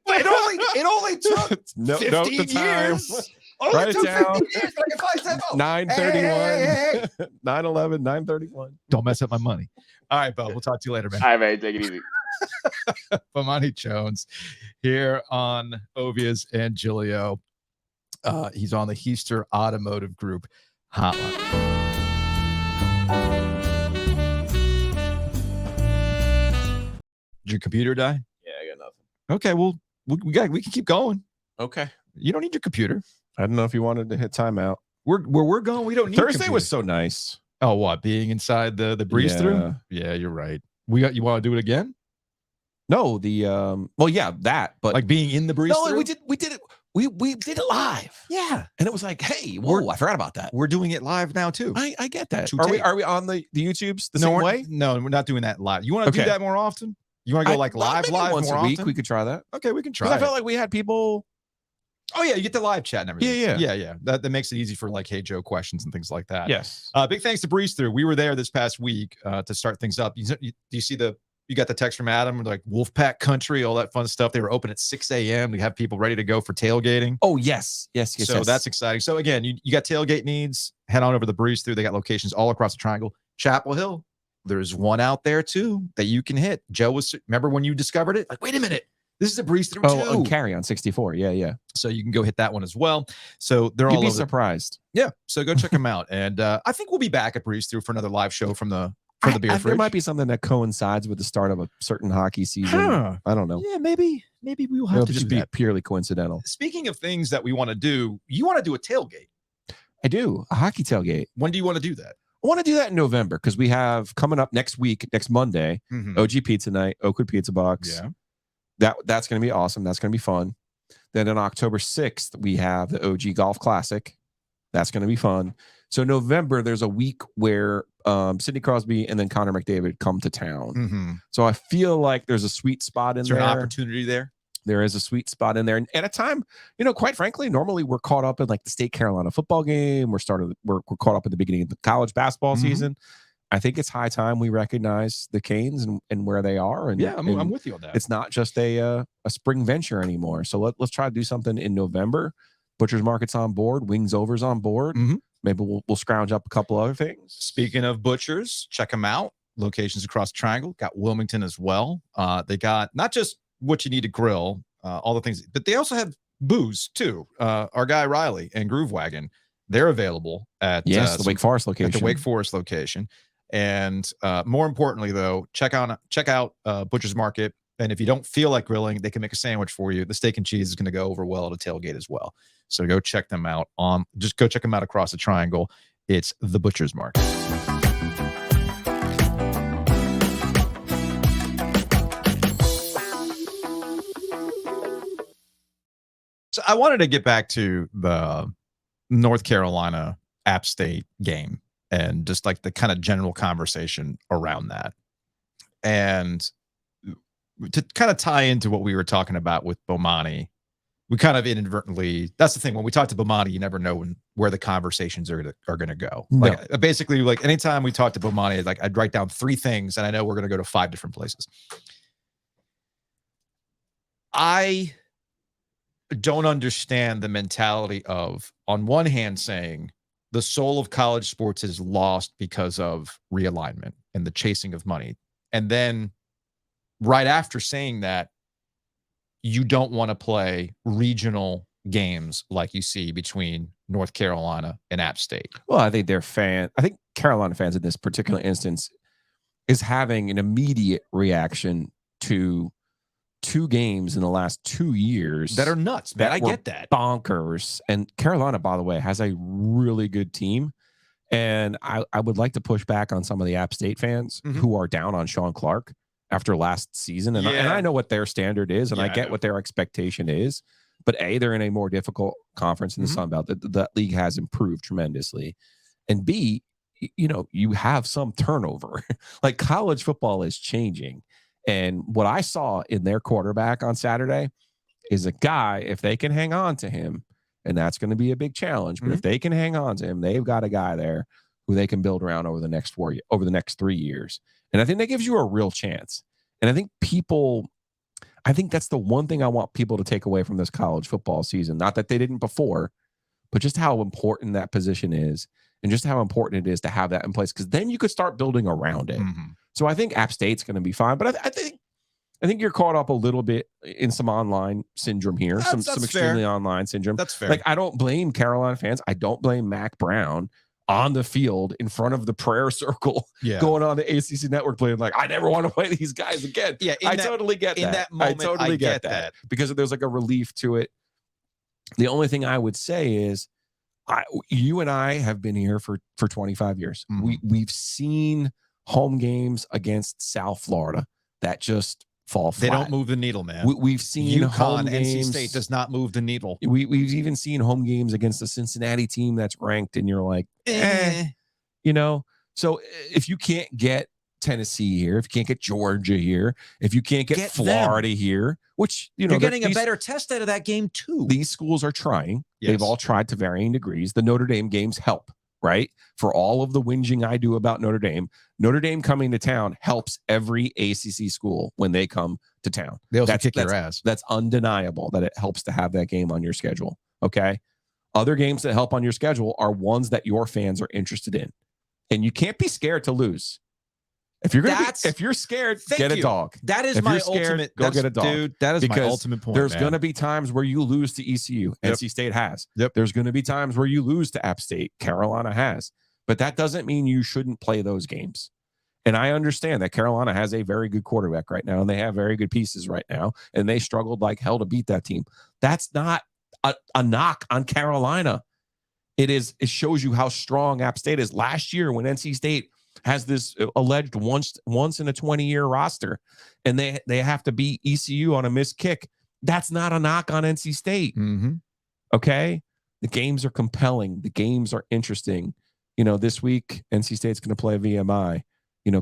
It only took 15 years. Write it down. 15 years, but I can finally say, 9/31, 9/11, 9/31. Don't mess up my money. All right, Bo. We'll talk to you later, man. All right, man. Take it easy. Bomani Jones here on Ovias and Giglio. He's on the Heister Automotive Group hotline. Did your computer die? Yeah, I got nothing. Okay, well, we can keep going. Okay. You don't need your computer. I don't know if you wanted to hit timeout. Where we're going, we don't need Thursday was so nice. Oh, what? Being inside the breeze through? Yeah, you're right. You want to do it again? No, that, but like being in the breeze through? we did it. We did it live. Yeah. And it was like, hey, whoa, I forgot about that. We're doing it live now too. I get that. To Are we on the YouTubes the same way? No, we're not doing that live. You want to do that more often? You want to go live once more a week? often? We could try that. Okay, we can try. I felt like we had people. Oh yeah, you get the live chat and everything. Yeah. That makes it easy for like HeyJoe questions and things like that. Yes. Big thanks to Breeze Through. We were there this past week to start things up. Do you see you got the text from Adam, like Wolfpack Country, all that fun stuff. They were open at 6 a.m. We have people ready to go for tailgating. Oh, yes. So that's exciting. So again, you got tailgate needs, head on over to the Breeze Through. They got locations all across the triangle. Chapel Hill, there's one out there too that you can hit. Joe remember when you discovered it? Like, wait a minute. This is a Breeze Through too. Oh, Carry on 64. Yeah. So you can go hit that one as well. So they're all You'd be surprised. Yeah. So go check them out. And I think we'll be back at Breeze Through for another live show from the beer fridge. There might be something that coincides with the start of a certain hockey season. I don't know. Yeah, maybe we will have to just do be that. Purely coincidental. Speaking of things that we want to do, you want to do a tailgate. I do. A hockey tailgate. When do you want to do that? I want to do that in November because we have coming up next Monday, OG Pizza Night, Oakwood Pizza Box. Yeah. That's going to be awesome. That's going to be fun. Then on October 6th, we have the OG Golf Classic. That's going to be fun. So November, there's a week where Sidney Crosby and then Connor McDavid come to town. So I feel like there's a sweet spot in there. Is there an opportunity there? There is a sweet spot in there. And at a time, quite frankly, normally we're caught up in like the State Carolina football game. We're caught up at the beginning of the college basketball season. I think it's high time we recognize the Canes and where they are. And I'm with you on that. It's not just a spring venture anymore. So let's try to do something in November. Butcher's Market's on board. Wings Over's on board. Maybe we'll scrounge up a couple other things. Speaking of Butchers, check them out. Locations across the triangle. Got Wilmington as well. They got not just what you need to grill, all the things, but they also have booze too. Our guy Riley and Groove Wagon, they're available at the Wake Forest location. At the Wake Forest location. And more importantly, though, check out Butcher's Market. And if you don't feel like grilling, they can make a sandwich for you. The steak and cheese is going to go over well at a tailgate as well. So go check them out. Just go check them out across the triangle. It's the Butcher's Market. So I wanted to get back to the North Carolina App State game and just like the kind of general conversation around that. And to kind of tie into what we were talking about with Bomani, we kind of inadvertently, that's the thing. When we talk to Bomani, you never know where the conversations are going to go. No. Like basically, like anytime we talk to Bomani, like I'd write down 3 things and I know we're going to go to 5 different places. I don't understand the mentality of, on one hand, saying the soul of college sports is lost because of realignment and the chasing of money. And then right after saying that, you don't want to play regional games like you see between North Carolina and App State. Well, I think Carolina fans in this particular instance is having an immediate reaction to 2 games in the last 2 years that are nuts, man. I get that. Bonkers. And Carolina, by the way, has a really good team. And I would like to push back on some of the App State fans who are down on Sean Clark after last season. And I know what their standard is, and I get what their expectation is. But A, they're in a more difficult conference in the Sun Belt. That league has improved tremendously. And B, you have some turnover. Like, college football is changing. And what I saw in their quarterback on Saturday is a guy, if they can hang on to him, and that's going to be a big challenge, but if they can hang on to him, they've got a guy there who they can build around over the next 3 years. And I think that gives you a real chance. And I think that's the one thing I want people to take away from this college football season. Not that they didn't before, but just how important that position is and just how important it is to have that in place, because then you could start building around it. So I think App State's going to be fine, but I think you're caught up a little bit in some online syndrome here, some extremely fair. Online syndrome. That's fair. Like, I don't blame Carolina fans. I don't blame Mac Brown on the field in front of the prayer circle going on the ACC network playing like, I never want to play these guys again. Yeah, I totally get that. In that moment, I totally get that. Because there's like a relief to it. The only thing I would say is you and I have been here for 25 years. We've seen home games against South Florida that just fall flat. They don't move the needle, man. We've seen UConn, NC State does not move the needle. We've even seen home games against the Cincinnati team that's ranked, and you're like, So if you can't get Tennessee here, if you can't get Georgia here, if you can't get Florida here, which you're getting a better test out of that game too. These schools are trying. Yes. They've all tried to varying degrees. The Notre Dame games help. Right? For all of the whinging I do about Notre Dame coming to town helps every ACC school when they come to town. They also kick your ass. That's undeniable that it helps to have that game on your schedule. Okay. Other games that help on your schedule are ones that your fans are interested in. And you can't be scared to lose. If you're scared, get a dog. That is my ultimate. Go get a dog, dude. That is my ultimate point. There's going to be times where you lose to ECU. NC State has. There's going to be times where you lose to App State. Carolina has. But that doesn't mean you shouldn't play those games. And I understand that Carolina has a very good quarterback right now, and they have very good pieces right now, and they struggled like hell to beat that team. That's not a knock on Carolina. It shows you how strong App State is. Last year when NC State has this alleged once in a 20-year roster, and they have to beat ECU on a missed kick. That's not a knock on NC State. Okay? The games are compelling. The games are interesting. This week, NC State's going to play VMI.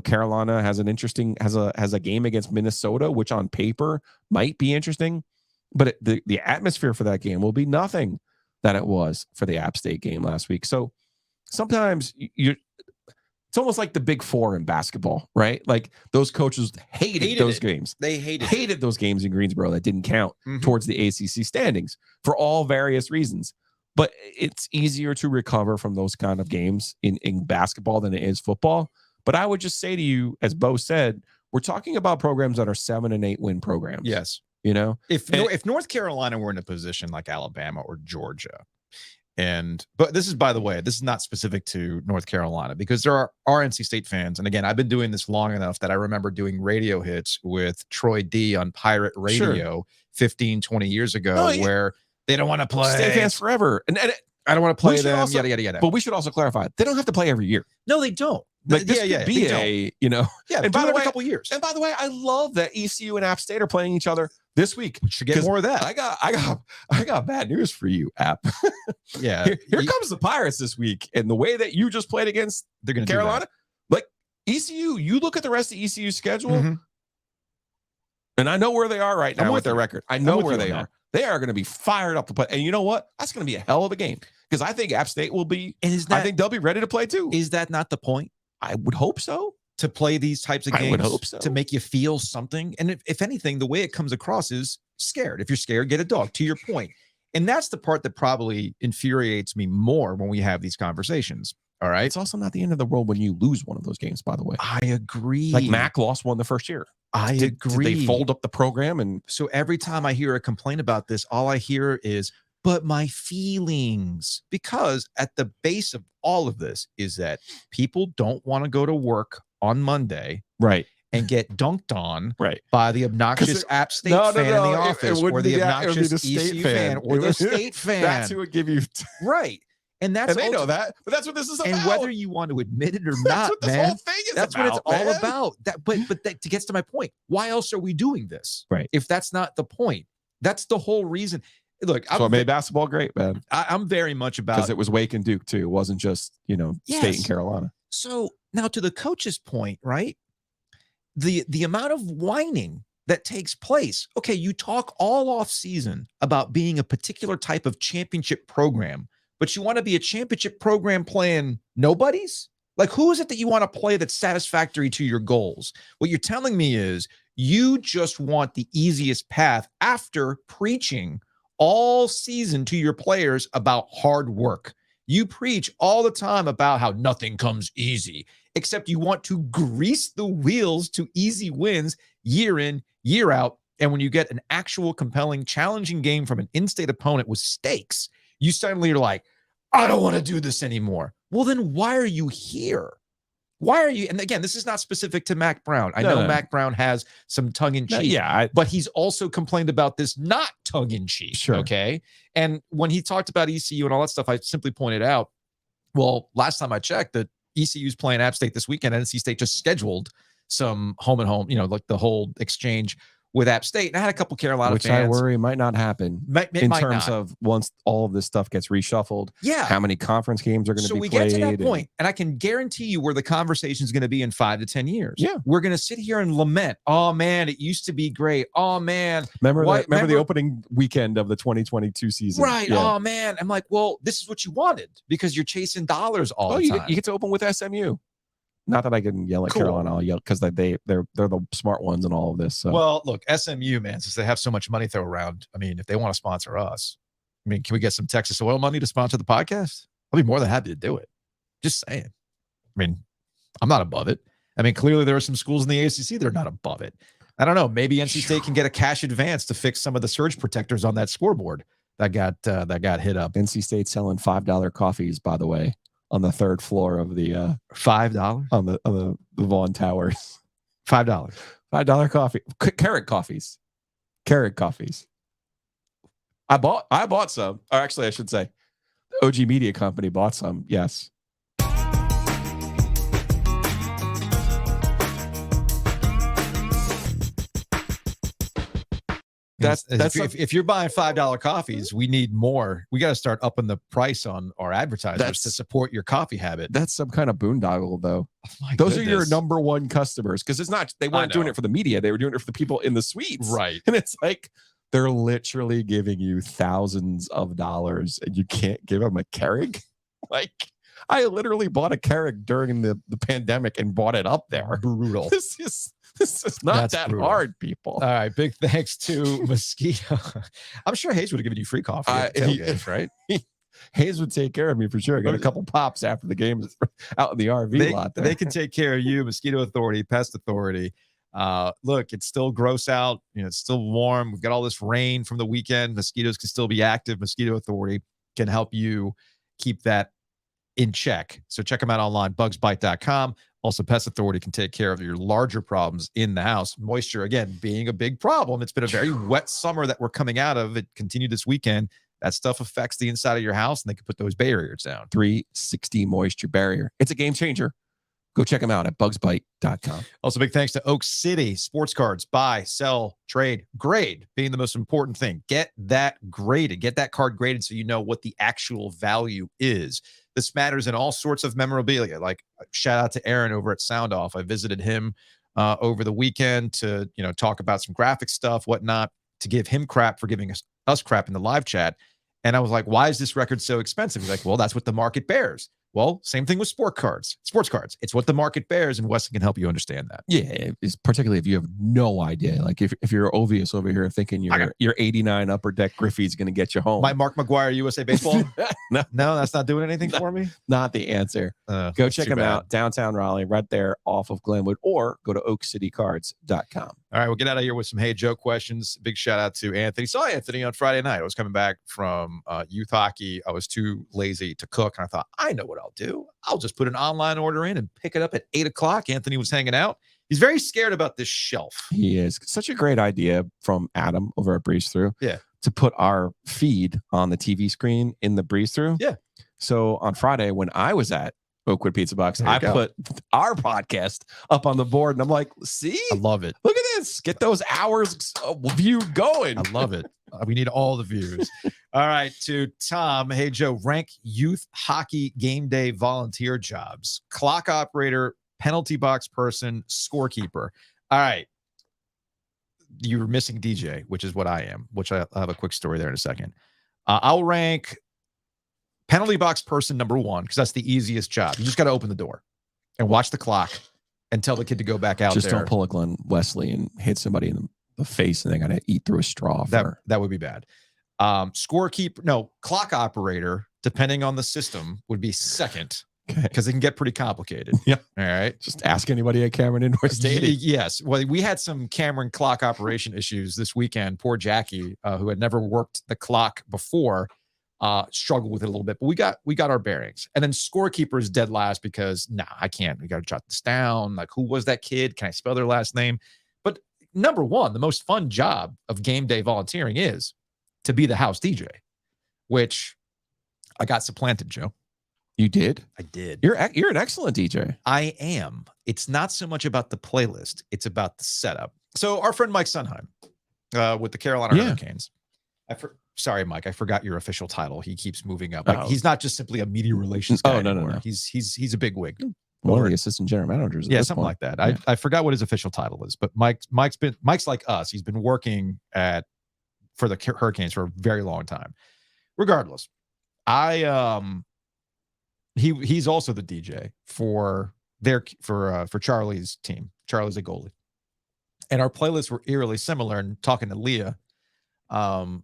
Carolina has a game against Minnesota, which on paper might be interesting, but the atmosphere for that game will be nothing that it was for the App State game last week. So sometimes it's almost like the Big Four in basketball, right? Like, those coaches hated those games. They hated those games in Greensboro that didn't count towards the ACC standings for all various reasons. But it's easier to recover from those kind of games in basketball than it is football. But I would just say to you, as Bo said, we're talking about programs that are 7 and 8 win programs. Yes. If North Carolina were in a position like Alabama or Georgia, but this is, by the way, this is not specific to North Carolina, because there are NC State fans. And again, I've been doing this long enough that I remember doing radio hits with Troy D on Pirate Radio 15, 20 years ago, where they don't want to play. State fans forever. And I don't want to play them, yada, yada, yada. But we should also clarify, they don't have to play every year. No, they don't. Like, this could be and by the way, a couple years. And by the way, I love that ECU and App State are playing each other this week. We should get more of that. I got bad news for you, App. Here comes the Pirates this week, and the way that you just played against Carolina, like ECU, you look at the rest of ECU's schedule, and I know where they are right now with their record. I know where they are. They are going to be fired up to play. And you know what? That's going to be a hell of a game, because I think App State will be. And I think they'll be ready to play too. Is that not the point? I would hope so. To play these types of games, I would hope so. To make you feel something. And if anything, the way it comes across is scared. If you're scared, get a dog, to your point. And that's the part that probably infuriates me more when we have these conversations. All right. It's also not the end of the world when you lose one of those games, by the way. I agree. Like, Mac lost one the first year. I agree. Did they fold up the program? And so every time I hear a complaint about this, all I hear is, but my feelings, because at the base of all of this is that people don't want to go to work on Monday, right, and get dunked on, right, by the obnoxious App State fan in the office, or the obnoxious ECU fan, or the state fan. That's who would give you right. And that's they know that, but that's what this is about. And whether you want to admit it or that's not, what this man, whole thing is that's about, what it's all man. about. But that gets to my point. Why else are we doing this? Right. If that's not the point, that's the whole reason. Look, So it made basketball great, man. I'm very much about Because it was Wake and Duke too. It wasn't just State and Carolina. So now to the coach's point, right? The amount of whining that takes place. Okay, you talk all off season about being a particular type of championship program, but you want to be a championship program playing nobodies? Like, who is it that you want to play that's satisfactory to your goals? What you're telling me is you just want the easiest path after preaching all season to your players about hard work. You preach all the time about how nothing comes easy, except you want to grease the wheels to easy wins year in, year out. And when you get an actual compelling, challenging game from an in-state opponent with stakes, you suddenly are like, I don't want to do this anymore. Well, then why are you here? Why are you? And again, this is not specific to Mac Brown. I know Mac Brown has some tongue-in-cheek, but he's also complained about this not tongue-in-cheek. Sure. Okay. And when he talked about ECU and all that stuff, I simply pointed out, well, last time I checked, that ECU's playing App State this weekend. NC State just scheduled some home and home, like the whole exchange with App State. And I had a couple Carolina Which fans. I worry might not happen in terms of once all of this stuff gets reshuffled. Yeah. How many conference games are going to be played? So we get to that point, and I can guarantee you where the conversation is going to be in 5 to 10 years. Yeah. We're going to sit here and lament, oh, man, it used to be great. Oh, man. Remember the opening weekend of the 2022 season? Right. Yeah. Oh, man. I'm like, well, this is what you wanted because you're chasing dollars all the time. You get to open with SMU. Not that I can yell at Carolina, I'll yell because they're the smart ones in all of this. So. Well, look, SMU, man, since they have so much money throw around, I mean, if they want to sponsor us, I mean, can we get some Texas oil money to sponsor the podcast? I'll be more than happy to do it. Just saying. I mean, I'm not above it. I mean, clearly there are some schools in the ACC that are not above it. I don't know. Maybe NC State can get a cash advance to fix some of the surge protectors on that scoreboard that got hit up. NC State selling $5 coffees, by the way, on the 3rd floor of the $5 on the Vaughn Towers. $5 coffee. Carrot coffees. I bought some. Or actually, I should say, the OG Media Company bought some. Yes. That's if you're buying $5 coffees, we need more. We got to start upping the price on our advertisers to support your coffee habit. That's some kind of boondoggle, though. Oh, those are your number one customers because it's not. They weren't doing it for the media; they were doing it for the people in the suites, right? And it's like they're literally giving you thousands of dollars, and you can't give them a Keurig. Like I literally bought a Keurig during the pandemic and bought it up there. Brutal. This is not that brutal. Hard, people. All right. Big thanks to Mosquito. I'm sure Hayes would have given you free coffee at the tailgate, right? Hayes would take care of me for sure. I got a couple pops after the game out in the RV lot there. They can take care of you. Mosquito Authority, Pest Authority. Look, it's still gross out. It's still warm. We've got all this rain from the weekend. Mosquitoes can still be active. Mosquito Authority can help you keep that in check. So check them out online, bugsbite.com. Also, Pest Authority can take care of your larger problems in the house. Moisture, again, being a big problem. It's been a very wet summer that we're coming out of. It continued this weekend. That stuff affects the inside of your house, and they can put those barriers down. 360 moisture barrier. It's a game changer. Go check them out at bugsbite.com. Also, big thanks to Oak City Sports Cards. Buy, sell, trade, grade being the most important thing. Get that graded. Get that card graded so you know what the actual value is. This matters in all sorts of memorabilia. Like shout out to Aaron over at Sound Off. I visited him over the weekend to talk about some graphic stuff, whatnot, to give him crap for giving us crap in the live chat. And I was like, why is this record so expensive? He's like, well, that's what the market bears. Well, same thing with sports cards. It's what the market bears, and Weston can help you understand that. Yeah, it's particularly if you have no idea. Like if you're obvious over here thinking your 89 Upper Deck Griffey's going to get you home. My Mark McGuire USA Baseball? No, that's not doing anything for me? Not the answer. Go check them out. Downtown Raleigh, right there off of Glenwood, or go to oakcitycards.com. All right, we'll get out of here with some HeyJoe questions. Big shout out to Anthony. Saw Anthony on Friday night. I was coming back from youth hockey. I was too lazy to cook, and I thought, I know what I'll do. I'll just put an online order in and pick it up at 8 o'clock. Anthony was hanging out. He's very scared about this shelf. He is. Such a great idea from Adam over at Breeze Through. Yeah. To put our feed on the TV screen in the Breeze Through. Yeah. So on Friday, when I was at Oakwood Pizza Box, There you I go. put our podcast up on the board, and I'm like, see, I love it. look at this. Get those hours viewed going. I love it. We need all the views. All right, to Tom. Hey, Joe, rank youth hockey game day volunteer jobs. Clock operator, penalty box person, scorekeeper. All right. You're missing DJ, which is what I am, which I'll have a quick story there in a second. I'll rank penalty box person number 1 because that's the easiest job. You just got to open the door and watch the clock and tell the kid to go back out Just there. don't pull a Glenn Wesley and hit somebody in the face, and they got to eat through a straw. That would be bad. Clock operator, depending on the system, would be second because it can get pretty complicated. Yeah. All right. Just ask anybody at Cameron Indoor Stadium. Yes. Well, we had some Cameron clock operation issues this weekend. Poor Jackie, who had never worked the clock before, struggled with it a little bit, but we got our bearings. And then scorekeeper is dead last because I can't. We got to jot this down. Like, who was that kid? Can I spell their last name? But number 1, the most fun job of game day volunteering is to be the house DJ, which I got supplanted, Joe. You did? I did. You're an excellent DJ. I am. It's not so much about the playlist. It's about the setup. So our friend Mike Sunheim with the Carolina Hurricanes. Sorry, Mike, I forgot your official title. He keeps moving up. Like, he's not just simply a media relations guy anymore. No. He's a big wig. One of the assistant general managers. Yeah, something like that. Yeah. I forgot what his official title is, but Mike's like us. He's been working for the Hurricanes for a very long time. Regardless, he's also the DJ for Charlie's team. Charlie's a goalie, and our playlists were eerily similar. And talking to Leah,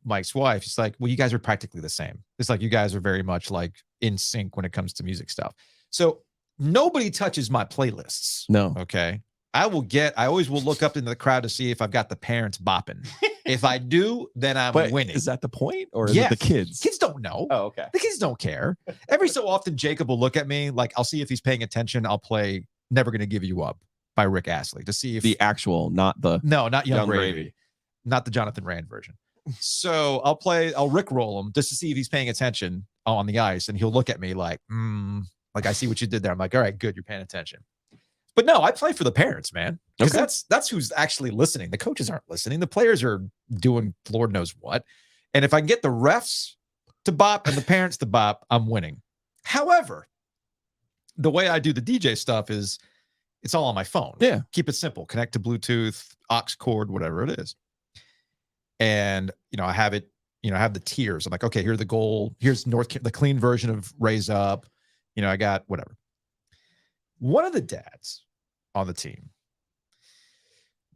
Mike's wife, she's like, well, you guys are practically the same. It's like you guys are very much like in sync when it comes to music stuff. So nobody touches my playlists. No. Okay. I always will look up into the crowd to see if I've got the parents bopping. If I do, then I'm winning. Is that the point? Or is it the kids? Kids don't know. Oh, okay. The kids don't care. Every so often, Jacob will look at me, like, I'll see if he's paying attention. I'll play Never Gonna Give You Up by Rick Astley to see if the actual, not the not Young Gravy, not the Jonathan Rand version. So I'll Rickroll him just to see if he's paying attention on the ice, and he'll look at me like I see what you did there. I'm like, all right, good, you're paying attention. But no, I play for the parents, man, because that's who's actually listening. The coaches aren't listening. The players are doing Lord knows what. And if I can get the refs to bop and the parents to bop, I'm winning. However, the way I do the DJ stuff is it's all on my phone. Yeah. Keep it simple. Connect to Bluetooth, aux cord, whatever it is. And, I have it, I have the tiers. I'm like, okay, here's the goal. Here's the clean version of Raise Up. I got whatever. One of the dads on the team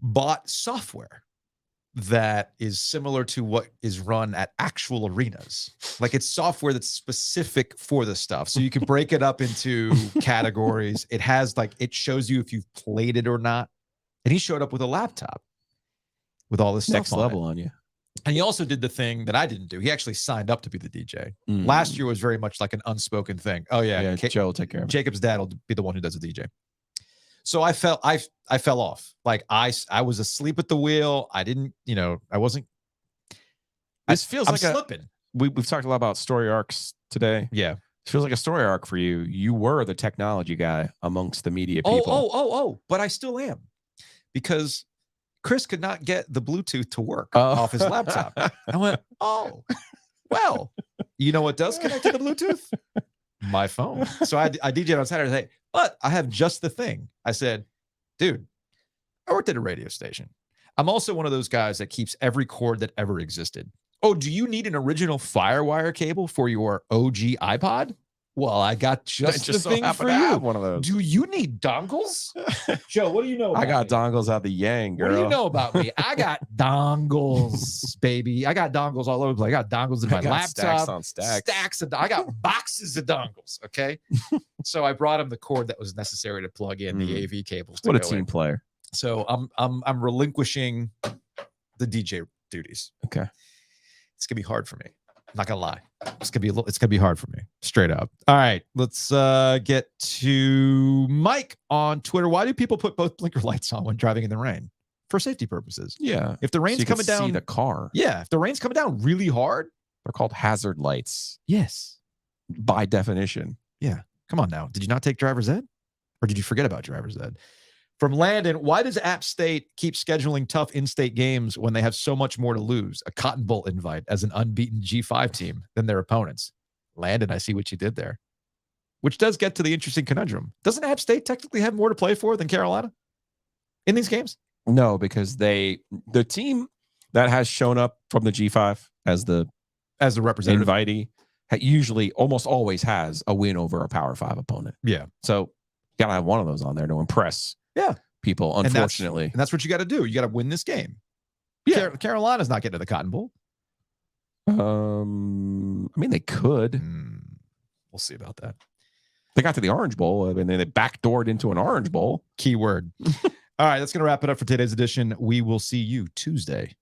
bought software that is similar to what is run at actual arenas. Like, it's software that's specific for the stuff. So you can break it up into categories. It has it shows you if you've played it or not. And he showed up with a laptop with all this next stuff level on you. And he also did the thing that I didn't do. He actually signed up to be the DJ. Last year was very much like an unspoken thing. Oh yeah, Joe will take care of it. Jacob's dad will be the one who does the DJ. So I fell off. Like I was asleep at the wheel. I didn't, I wasn't. This feels I'm like slipping. We've talked a lot about story arcs today. Yeah. It feels like a story arc for you. You were the technology guy amongst the media people. But I still am, because Chris could not get the Bluetooth to work off his laptop. I went, well, you know what does connect to the Bluetooth? My phone. So I DJed on Saturday, but I have just the thing. I said, dude, I worked at a radio station. I'm also one of those guys that keeps every cord that ever existed. Oh, do you need an original FireWire cable for your OG iPod? Well, I got just the thing for you. One of those. Do you need dongles? Joe, what do you know about I got me? dongles out the yang, girl. What do you know about me? I got dongles, baby. I got dongles all over the place. I got dongles in my laptop. Stacks on stacks. I got boxes of dongles, okay? So I brought him the cord that was necessary to plug in the AV cables. What a team player. So I'm relinquishing the DJ duties. Okay. It's going to be hard for me. I'm not gonna lie. It's gonna be hard for me, straight up. All right, let's get to Mike on Twitter. Why do people put both blinker lights on when driving in the rain? For safety purposes. Yeah. If the rain's coming down, see the car. Yeah. If the rain's coming down really hard, They're called hazard lights. Yes. by definition. Yeah. Come on now. Did you not take driver's ed? Or did you forget about driver's ed? From Landon, why does App State keep scheduling tough in-state games when they have so much more to lose? A Cotton Bowl invite as an unbeaten G5 team than their opponents. Landon, I see what you did there. Which does get to the interesting conundrum. Doesn't App State technically have more to play for than Carolina in these games? No, because the team that has shown up from the G5 as the representative invitee usually almost always has a win over a Power 5 opponent. Yeah. So you gotta have one of those on there to impress people, unfortunately. And that's what you got to do. You got to win this game. Yeah. Carolina's not getting to the Cotton Bowl. I mean, they could. We'll see about that. They got to the Orange Bowl, and then they backdoored into an Orange Bowl. Keyword. All right, that's going to wrap it up for today's edition. We will see you Tuesday.